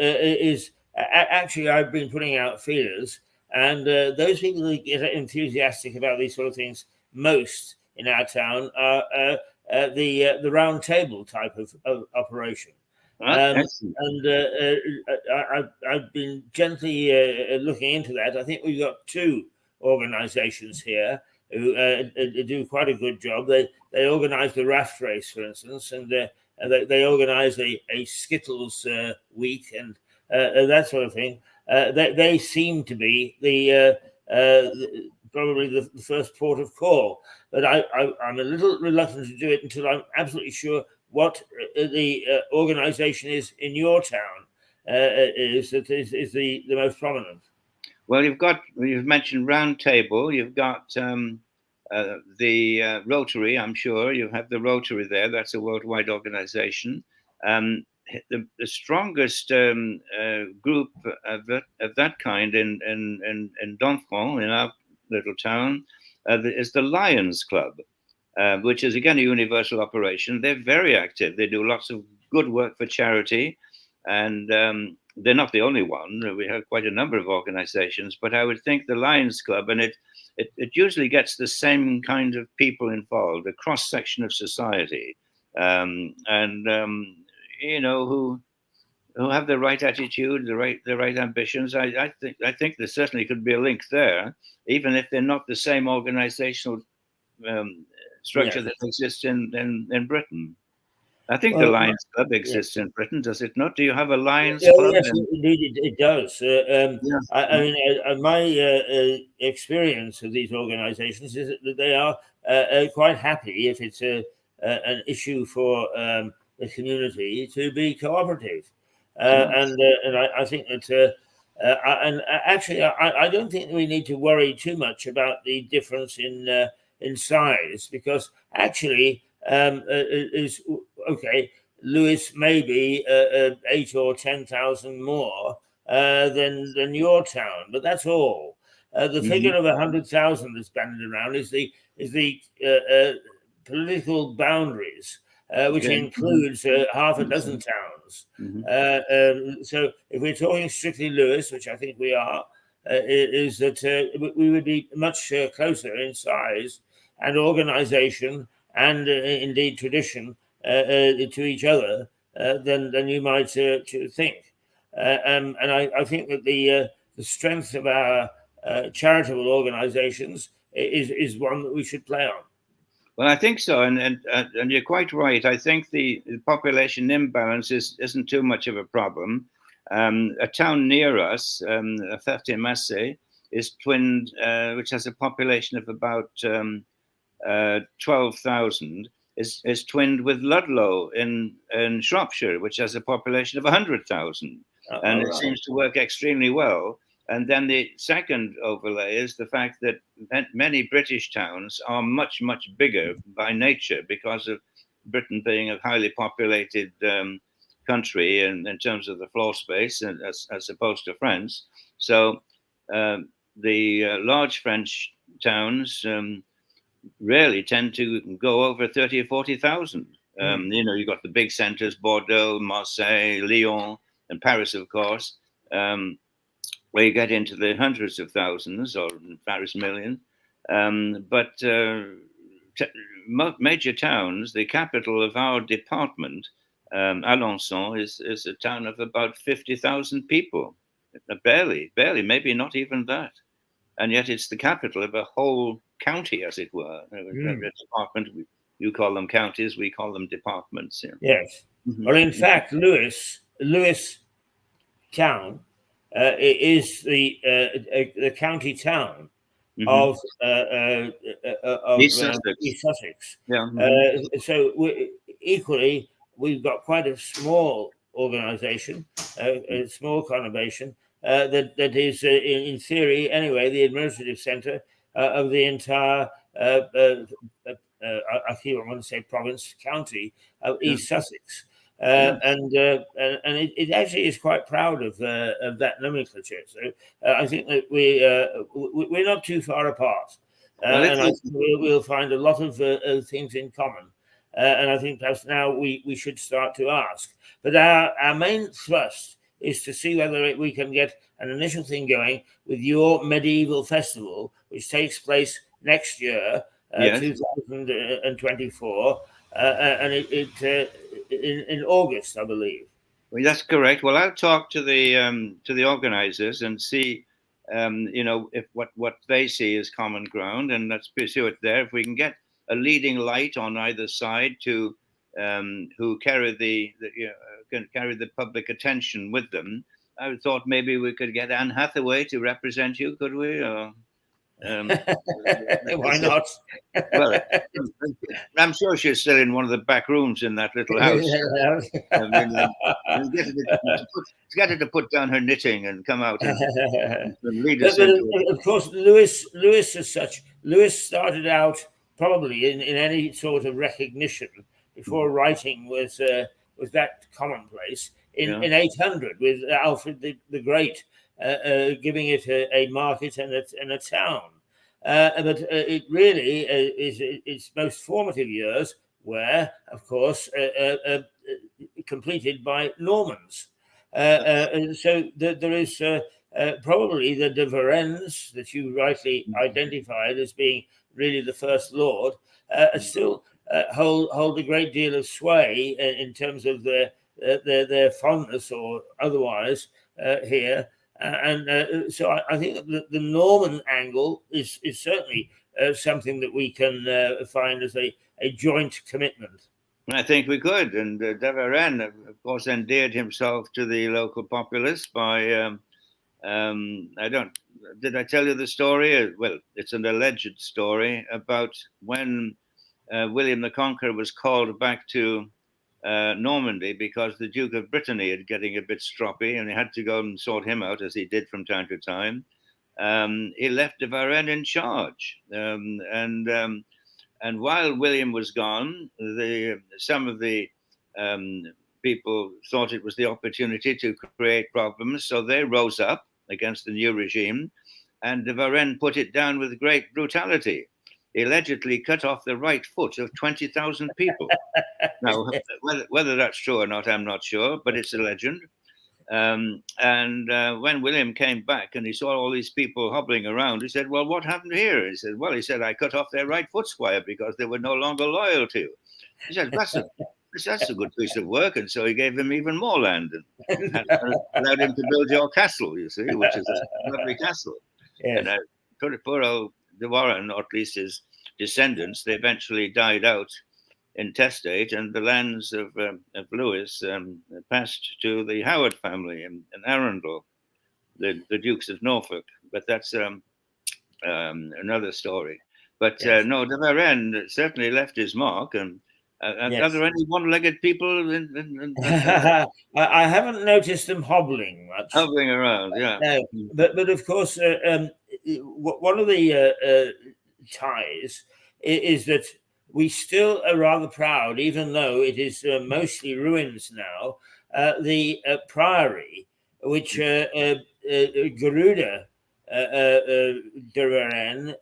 actually I've been putting out feelers, and those people who get enthusiastic about these sort of things most in our town are the round table type of operation. I've been gently looking into that. I think we've got two organizations here who do quite a good job. They organize the raft race, for instance, and they organize a Skittles week and that sort of thing. They seem to be probably the first port of call, but I'm a little reluctant to do it until I'm absolutely sure what the organization is in your town is the most prominent. Well, you've mentioned Round Table. You've got the Rotary. I'm sure you have the Rotary there. That's a worldwide organization. The strongest group of that kind in Domfront, in our little town, is the Lions Club, which is again a universal operation. They're very active. They do lots of good work for charity, and they're not the only one. We have quite a number of organizations, but I would think the Lions Club, and it usually gets the same kind of people involved, a cross section of society, who have the right attitude, the right ambitions. I think there certainly could be a link there, even if they're not the same organizational structure that exists in Britain. I think the Lions Club exists in Britain, does it not? Do you have a Lions Club? Yes, indeed, it does. I mean, my experience of these organizations is that they are quite happy if it's an issue for the community to be cooperative. And I think that, and actually, I don't think we need to worry too much about the difference in size, because actually, is okay. Lewes may be 8 or 10,000 more than your town, but that's all. The figure of 100,000 that's banded around is the political boundaries, which includes half a dozen towns. So if we're talking strictly Lewes, which I think we are, is that we would be much closer in size and organization and indeed tradition to each other than you might think. And I think that the strength of our charitable organizations is one that we should play on. Well, I think so, and you're quite right. I think the population imbalance isn't too much of a problem. A town near us, Ferté-Massé, is twinned, which has a population of about 12,000. Is twinned with Ludlow in Shropshire, which has a population of 100,000, and it seems to work extremely well. And then the second overlay is the fact that many British towns are much, much bigger by nature because of Britain being a highly populated country in terms of the floor space, as opposed to France. So the large French towns rarely tend to go over 30 or 40,000. You've got the big centers, Bordeaux, Marseille, Lyon, and Paris, of course, where you get into the hundreds of thousands, or Paris million. But major towns, the capital of our department, Alençon, is a town of about 50,000 people. Barely, maybe not even that. And yet it's the capital of a whole county, as it were. A department, you call them counties, we call them departments. Yeah. Yes. Well, in fact, Lewes town is the county town of East Sussex. Yeah. So equally, we've got quite a small organization, a small conurbation, that is, in theory, anyway, the administrative centre of the entire, I want to say province, county of East Sussex. And it actually is quite proud of that nomenclature. So I think that we're not too far apart, and I think we'll find a lot of things in common. And I think perhaps now we should start to ask. But our main thrust is to see whether we can get an initial thing going with your medieval festival, which takes place next year, 2024, and in August, I believe. Well, that's correct. Well, I'll talk to the organizers and see, if what they see as common ground, and let's pursue it there. If we can get a leading light on either side to who carry can carry the public attention with them, I thought maybe we could get Anne Hathaway to represent you. Could we? Or, why not? Well, I'm sure she's still in one of the back rooms in that little house. Get her to put down her knitting and come out and lead us. Of course, Lewes as such, Lewes started out probably in any sort of recognition before writing was that commonplace in 800 with Alfred the Great giving it a market and a town. but it really is its most formative years were, of course, completed by Normans. So there is probably the de Varennes that you rightly identified as being really the first lord still hold a great deal of sway in terms of their fondness or otherwise here. So I think the Norman angle is certainly something that we can find as a joint commitment. I think we could. And de Varennes, of course, endeared himself to the local populace by, did I tell you the story? Well, it's an alleged story about when William the Conqueror was called back to Normandy because the Duke of Brittany had getting a bit stroppy and he had to go and sort him out, as he did from time to time. He left de Varennes in charge. And while William was gone, some of the people thought it was the opportunity to create problems, so they rose up against the new regime, and de Varennes put it down with great brutality. He allegedly cut off the right foot of 20,000 people. Now, whether that's true or not, I'm not sure, but it's a legend. When William came back and he saw all these people hobbling around, he said, "Well, what happened here?" He said, "Well," he said, "I cut off their right foot, squire, because they were no longer loyal to you." He said, "That's a good piece of work." And so he gave him even more land and allowed him to build your castle, you see, which is a lovely castle. Yes. And poor old de Warenne, or at least his descendants, they eventually died out intestate, and the lands of Lewis passed to the Howard family in Arundel, the Dukes of Norfolk. But that's another story. But yes. No, de Varennes certainly left his mark. And yes. Are there any one-legged people? I haven't noticed them hobbling much. Hobbling around, yeah. No, but of course, one of the ties is that we still are rather proud, even though it is mostly ruins now, the priory, which Garuda de Varennes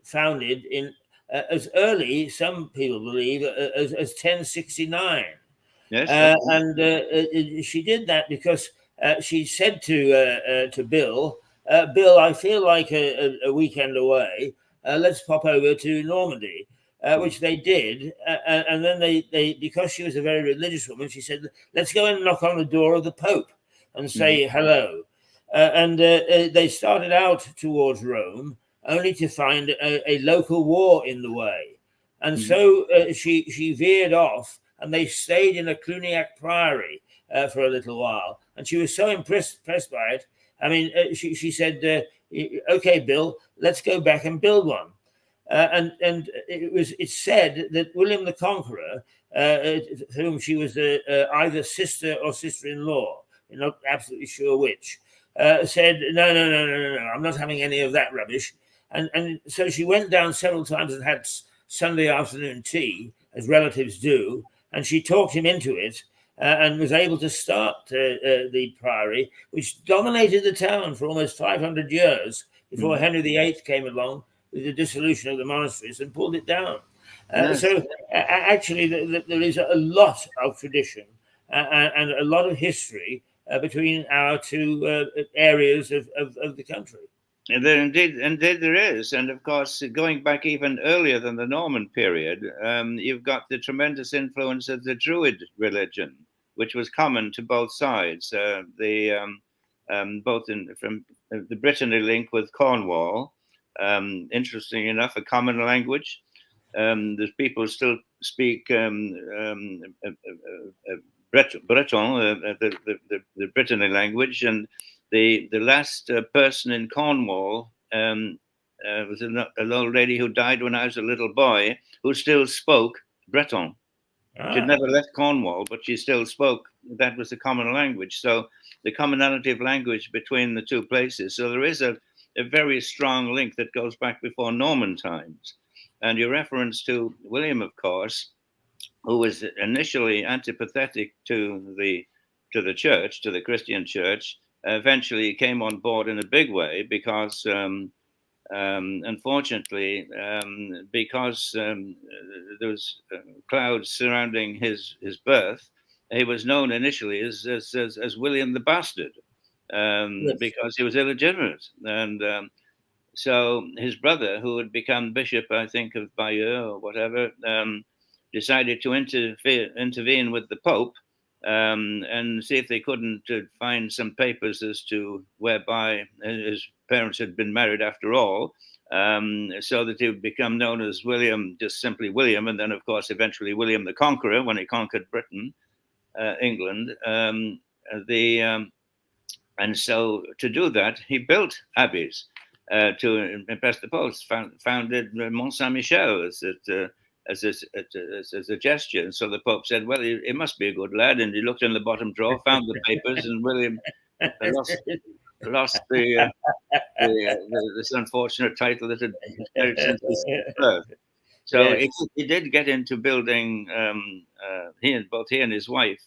founded in as early, some people believe, as 1069. Yes, and she did that because she said to Bill, "Bill, I feel like a weekend away. Let's pop over to Normandy," which they did. And then they, because she was a very religious woman, she said, "Let's go and knock on the door of the Pope and say hello." And they started out towards Rome, only to find a local war in the way. And so she veered off, and they stayed in a Cluniac priory for a little while. And she was so impressed by it. I mean, she said, "Okay, Bill, let's go back and build one." And it's said that William the Conqueror, whom she was either sister or sister-in-law, you're not absolutely sure which, said, no, I'm not having any of that rubbish. And so she went down several times and had Sunday afternoon tea, as relatives do, and she talked him into it. And was able to start the priory, which dominated the town for almost 500 years before Henry VIII came along with the dissolution of the monasteries and pulled it down. So actually, there is a lot of tradition and a lot of history between our two areas of the country. And indeed there is. And of course, going back even earlier than the Norman period, you've got the tremendous influence of the Druid religion, which was common to both sides. Both from the Brittany link with Cornwall, interesting enough, a common language. The people still speak Breton, the Brittany language, and the last person in Cornwall was an old lady who died when I was a little boy, who still spoke Breton. She'd never left Cornwall, but she still spoke. That was the common language. So the commonality of language between the two places. So there is a very strong link that goes back before Norman times. And your reference to William, of course, who was initially antipathetic to the church, to the Christian church, eventually came on board in a big way because Unfortunately, because there was clouds surrounding his birth, he was known initially as William the Bastard, Yes. because he was illegitimate. And so his brother, who had become bishop, I think, of Bayeux or whatever, decided to intervene with the Pope, and see if they couldn't find some papers as to whereby his parents had been married after all, so that he would become known as William, just simply William, and then, of course, eventually William the Conqueror when he conquered Britain, England. And so to do that, he built abbeys to impress the popes, founded Mont Saint-Michel as a gesture. And so the Pope said, well, he must be a good lad. And he looked in the bottom drawer, found the papers, and William lost this unfortunate title that had carried since his birth. So Yes. he did get into building, both he and his wife,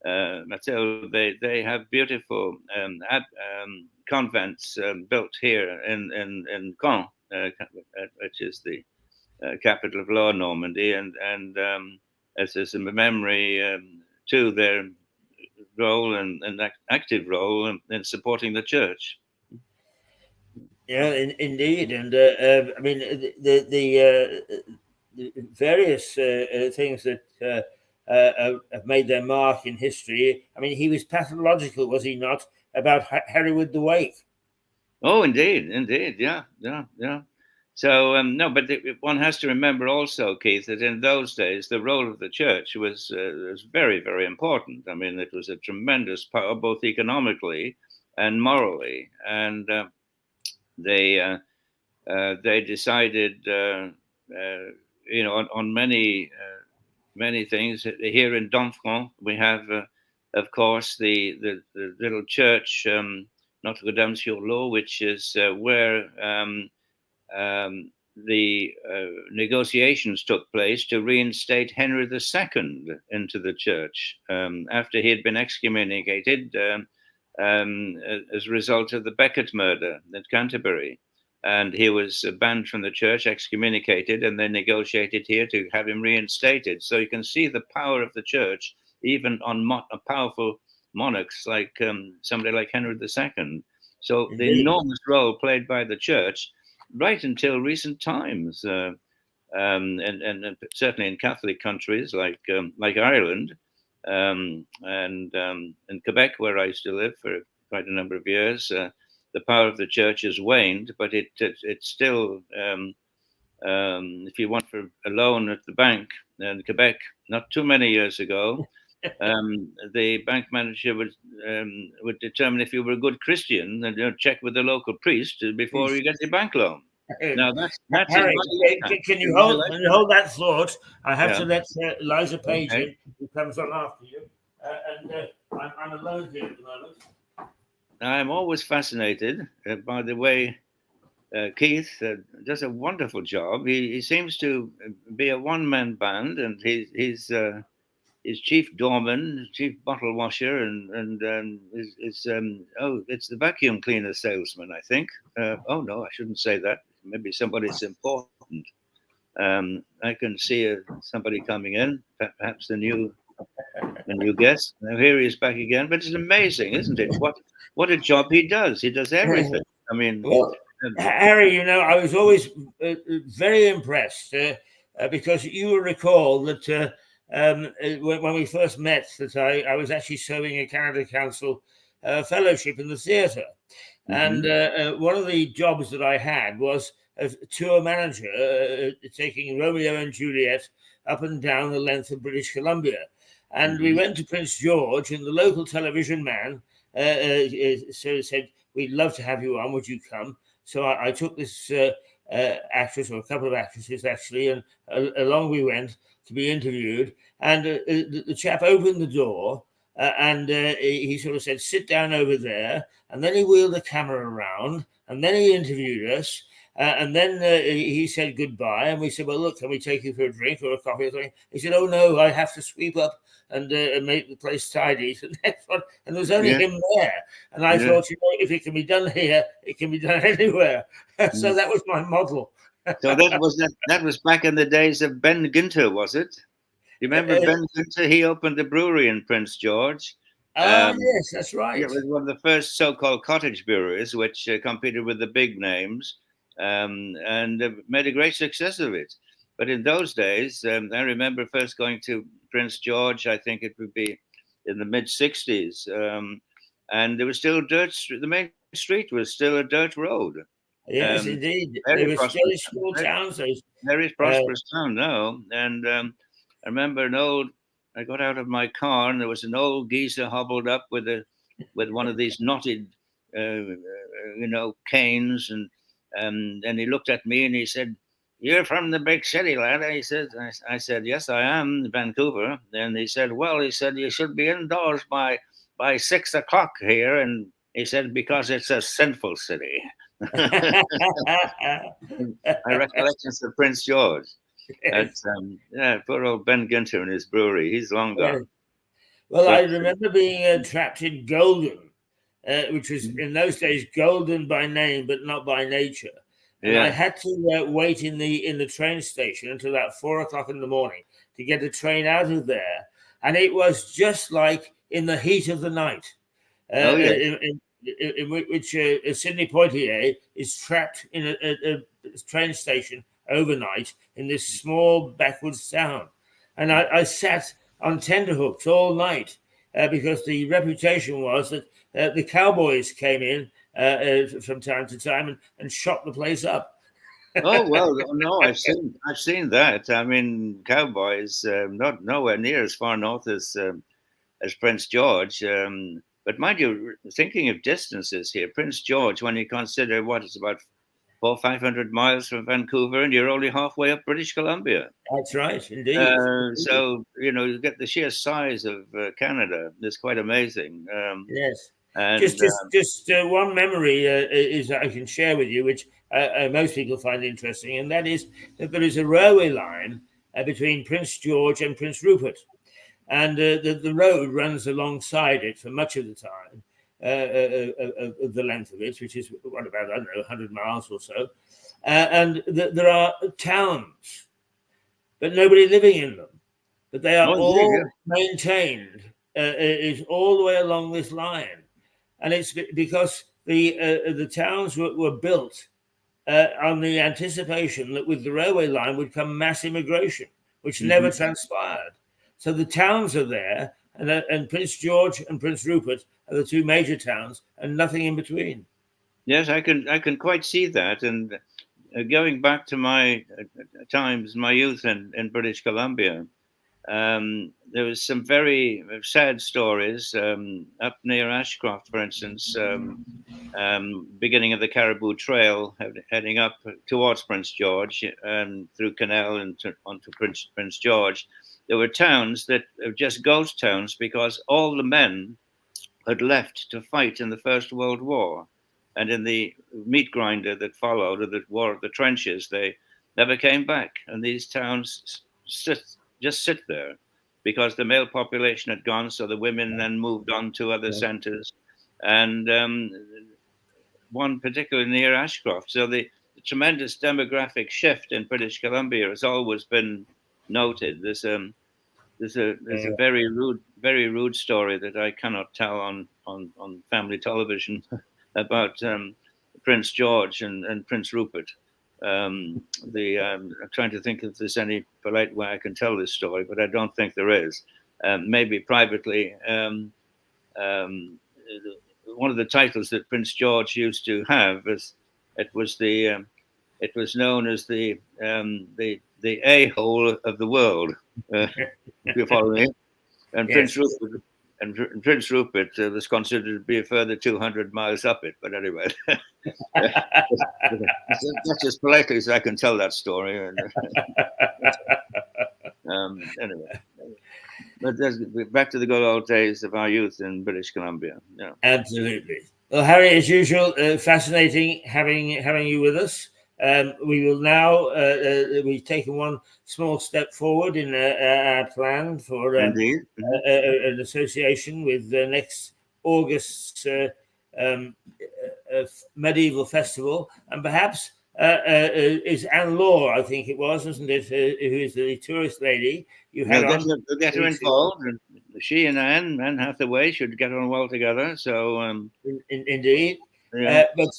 Mathilde, they have beautiful convents built here in Caen, which is the capital of Lower Normandy, and as a memory to their role and active role in supporting the church. Yeah, indeed, and I mean the various things that have made their mark in history. I mean, he was pathological, was he not, about Hereward the Wake? Oh, indeed, yeah. So no, but one has to remember also, Keith, that in those days the role of the church was very, very important. I mean, it was a tremendous power, both economically and morally, and they decided, on many things. Here in Domfront, we have, of course, the little church, Notre Dame sur l'Eau, which is where the negotiations took place to reinstate Henry II into the church after he had been excommunicated as a result of the Becket murder at Canterbury. And he was banned from the church, excommunicated, and then negotiated here to have him reinstated. So you can see the power of the church, even on powerful monarchs like somebody like Henry II. So Indeed. the enormous role played by the church right until recent times, and certainly in Catholic countries like Ireland and in Quebec, where I used to live for quite a number of years. The power of the church has waned, but it's still, if you want for a loan at the bank in Quebec, not too many years ago, the bank manager would determine if you were a good Christian and check with the local priest before you get your bank loan. Now that's Harry, can you hold that thought? I have to let Eliza Page in, who comes on after you, and I'm alone here at the moment. I'm always fascinated by the way Keith does a wonderful job. He seems to be a one-man band, and he's chief doorman, chief bottle washer, and it's the vacuum cleaner salesman, I think. Oh no, I shouldn't say that. Maybe somebody's important. I can see somebody coming in, perhaps the new guest. Now here he is back again. But it's amazing, isn't it? What a job he does. He does everything. I mean, well, Harry, I was always very impressed because you will recall that when we first met, that I was actually serving a Canada Council fellowship in the theatre. And one of the jobs that I had was a tour manager taking Romeo and Juliet up and down the length of British Columbia. And we went to Prince George, and the local television man said, "We'd love to have you on. Would you come?" So I took this actress, or a couple of actresses actually, and along we went to be interviewed. And the chap opened the door, and he sort of said, "Sit down over there." And then he wheeled the camera around, and then he interviewed us. And then he said goodbye, and we said, "Well, look, can we take you for a drink or a coffee or something?" He said, "Oh no, I have to sweep up and make the place tidy. The next one, and there was only Yeah. him there. And I Yeah. thought, if it can be done here, it can be done anywhere. So that was my model. So that was back in the days of Ben Ginter, was it? You remember Ben Ginter? He opened the brewery in Prince George. Yes, that's right. It was one of the first so-called cottage breweries, which competed with the big names, and made a great success of it. But in those days, I remember first going to Prince George. I think it would be in the mid-60s, and there was still dirt. The main street was still a dirt road. Yes, indeed. Very They were still prosperous, small towns. very prosperous town now. And I remember I got out of my car and there was an old geezer hobbled up with one of these knotted, canes, and he looked at me and he said, "You're from the big city, lad." He said. I said, "Yes, I am, Vancouver." And he said, "Well," he said, "you should be indoors by 6 o'clock here." And he said, "Because it's a sinful city." My recollections of Prince George. Yes. Poor old Ben Ginter and his brewery. He's long gone. Well, I remember being trapped in Golden, which was in those days Golden by name, but not by nature. And I had to wait in the train station until about 4 o'clock in the morning to get a train out of there. And it was just like in the heat of the night. In which Sidney Poitier is trapped in a train station overnight in this small backwoods town. And I sat on tenterhooks all night because the reputation was that the cowboys came in from time to time and shot the place up. Oh well, no, I've seen that. I mean, cowboys not nowhere near as far north as Prince George. But mind you, thinking of distances here, Prince George, when you consider it's about 400 or 500 miles from Vancouver, and you're only halfway up British Columbia. That's right, indeed. So you get the sheer size of Canada. It's quite amazing. Yes. And just one memory is I can share with you, which most people find interesting, and that is that there is a railway line between Prince George and Prince Rupert. And the road runs alongside it for much of the time, of the length of it, which is about 100 miles or so. And there are towns, but nobody living in them. But they are all maintained. Is all the way along this line, and it's because the towns were built on the anticipation that with the railway line would come mass immigration, which never transpired. So the towns are there, and Prince George and Prince Rupert are the two major towns, and nothing in between. Yes, I can quite see that. And going back to my times, my youth in British Columbia, there was some very sad stories up near Ashcroft, for instance, beginning of the Caribou Trail, heading up towards Prince George and through Canal and onto Prince George. There were towns that were just ghost towns because all the men had left to fight in the First World War. And in the meat grinder that followed, or the war of the trenches, they never came back. And these towns just sit there because the male population had gone, so the women then moved on to other centers. And one particularly near Ashcroft. So the tremendous demographic shift in British Columbia has always been noted. There's a very rude story that I cannot tell on family television about Prince George and Prince Rupert. I'm trying to think if there's any polite way I can tell this story, but I don't think there is. Maybe privately. One of the titles that Prince George used to have it was known as the a-hole of the world. If you follow me, and yes. Prince Rupert was considered to be a further 200 miles up it. But anyway, that's as politely as I can tell that story. Anyway, but back to the good old days of our youth in British Columbia. Yeah. Absolutely. Well, Harry, as usual, fascinating having you with us. We will now, we've taken one small step forward in our plan for Indeed. an association with next August's medieval festival, and perhaps is Anne Law, I think it was, wasn't it, who is the tourist lady you had on. We'll get her involved. And she and Anne Hathaway should get on well together. So indeed. Yeah. But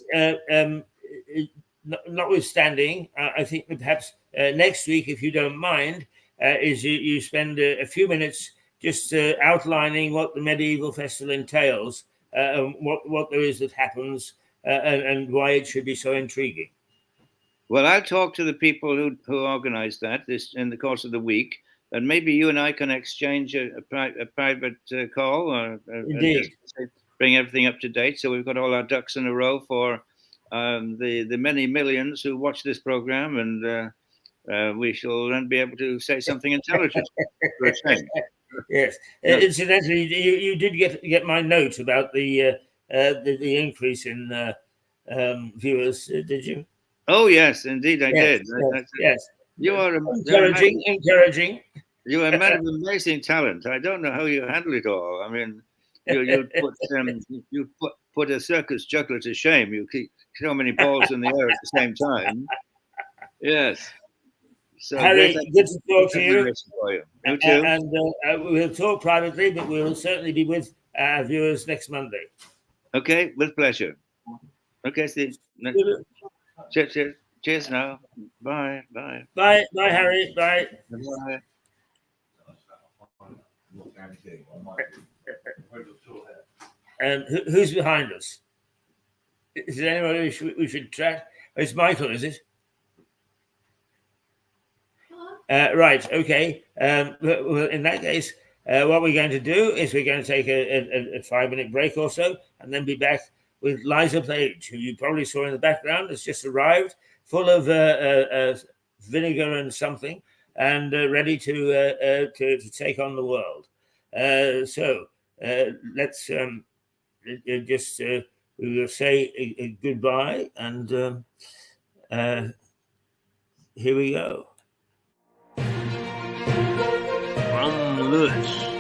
notwithstanding, I think that perhaps next week, if you don't mind, is you spend a few minutes just outlining what the medieval festival entails, and what there is that happens, and why it should be so intriguing. Well, I'll talk to the people who organise that in the course of the week, and maybe you and I can exchange a private call, or Indeed. Bring everything up to date, so we've got all our ducks in a row for the many millions who watch this program, and we shall then be able to say something intelligent for a change. Yes. Incidentally, you did get my note about the increase in viewers, did you? Oh yes, indeed I did. Yes. You are encouraging. You are a man of amazing talent. I don't know how you handle it all. I mean, you put a circus juggler to shame. You keep so many balls in the air at the same time. Yes. So Harry, good to talk to you. You too. And we'll talk privately, but we'll certainly be with our viewers next Monday. Okay, with pleasure. Okay, Steve. Cheers now. Bye. Bye, Harry. Bye. Bye. Who's behind us? Is there anyone we should track? It's Michael, is it? Right. Okay. Well, in that case, what we're going to do is we're going to take a 5-minute break or so, and then be back with Liza Page, who you probably saw in the background, has just arrived, full of vinegar and something, and ready to take on the world. So let's just we will say a goodbye, and here we go. From Lewis.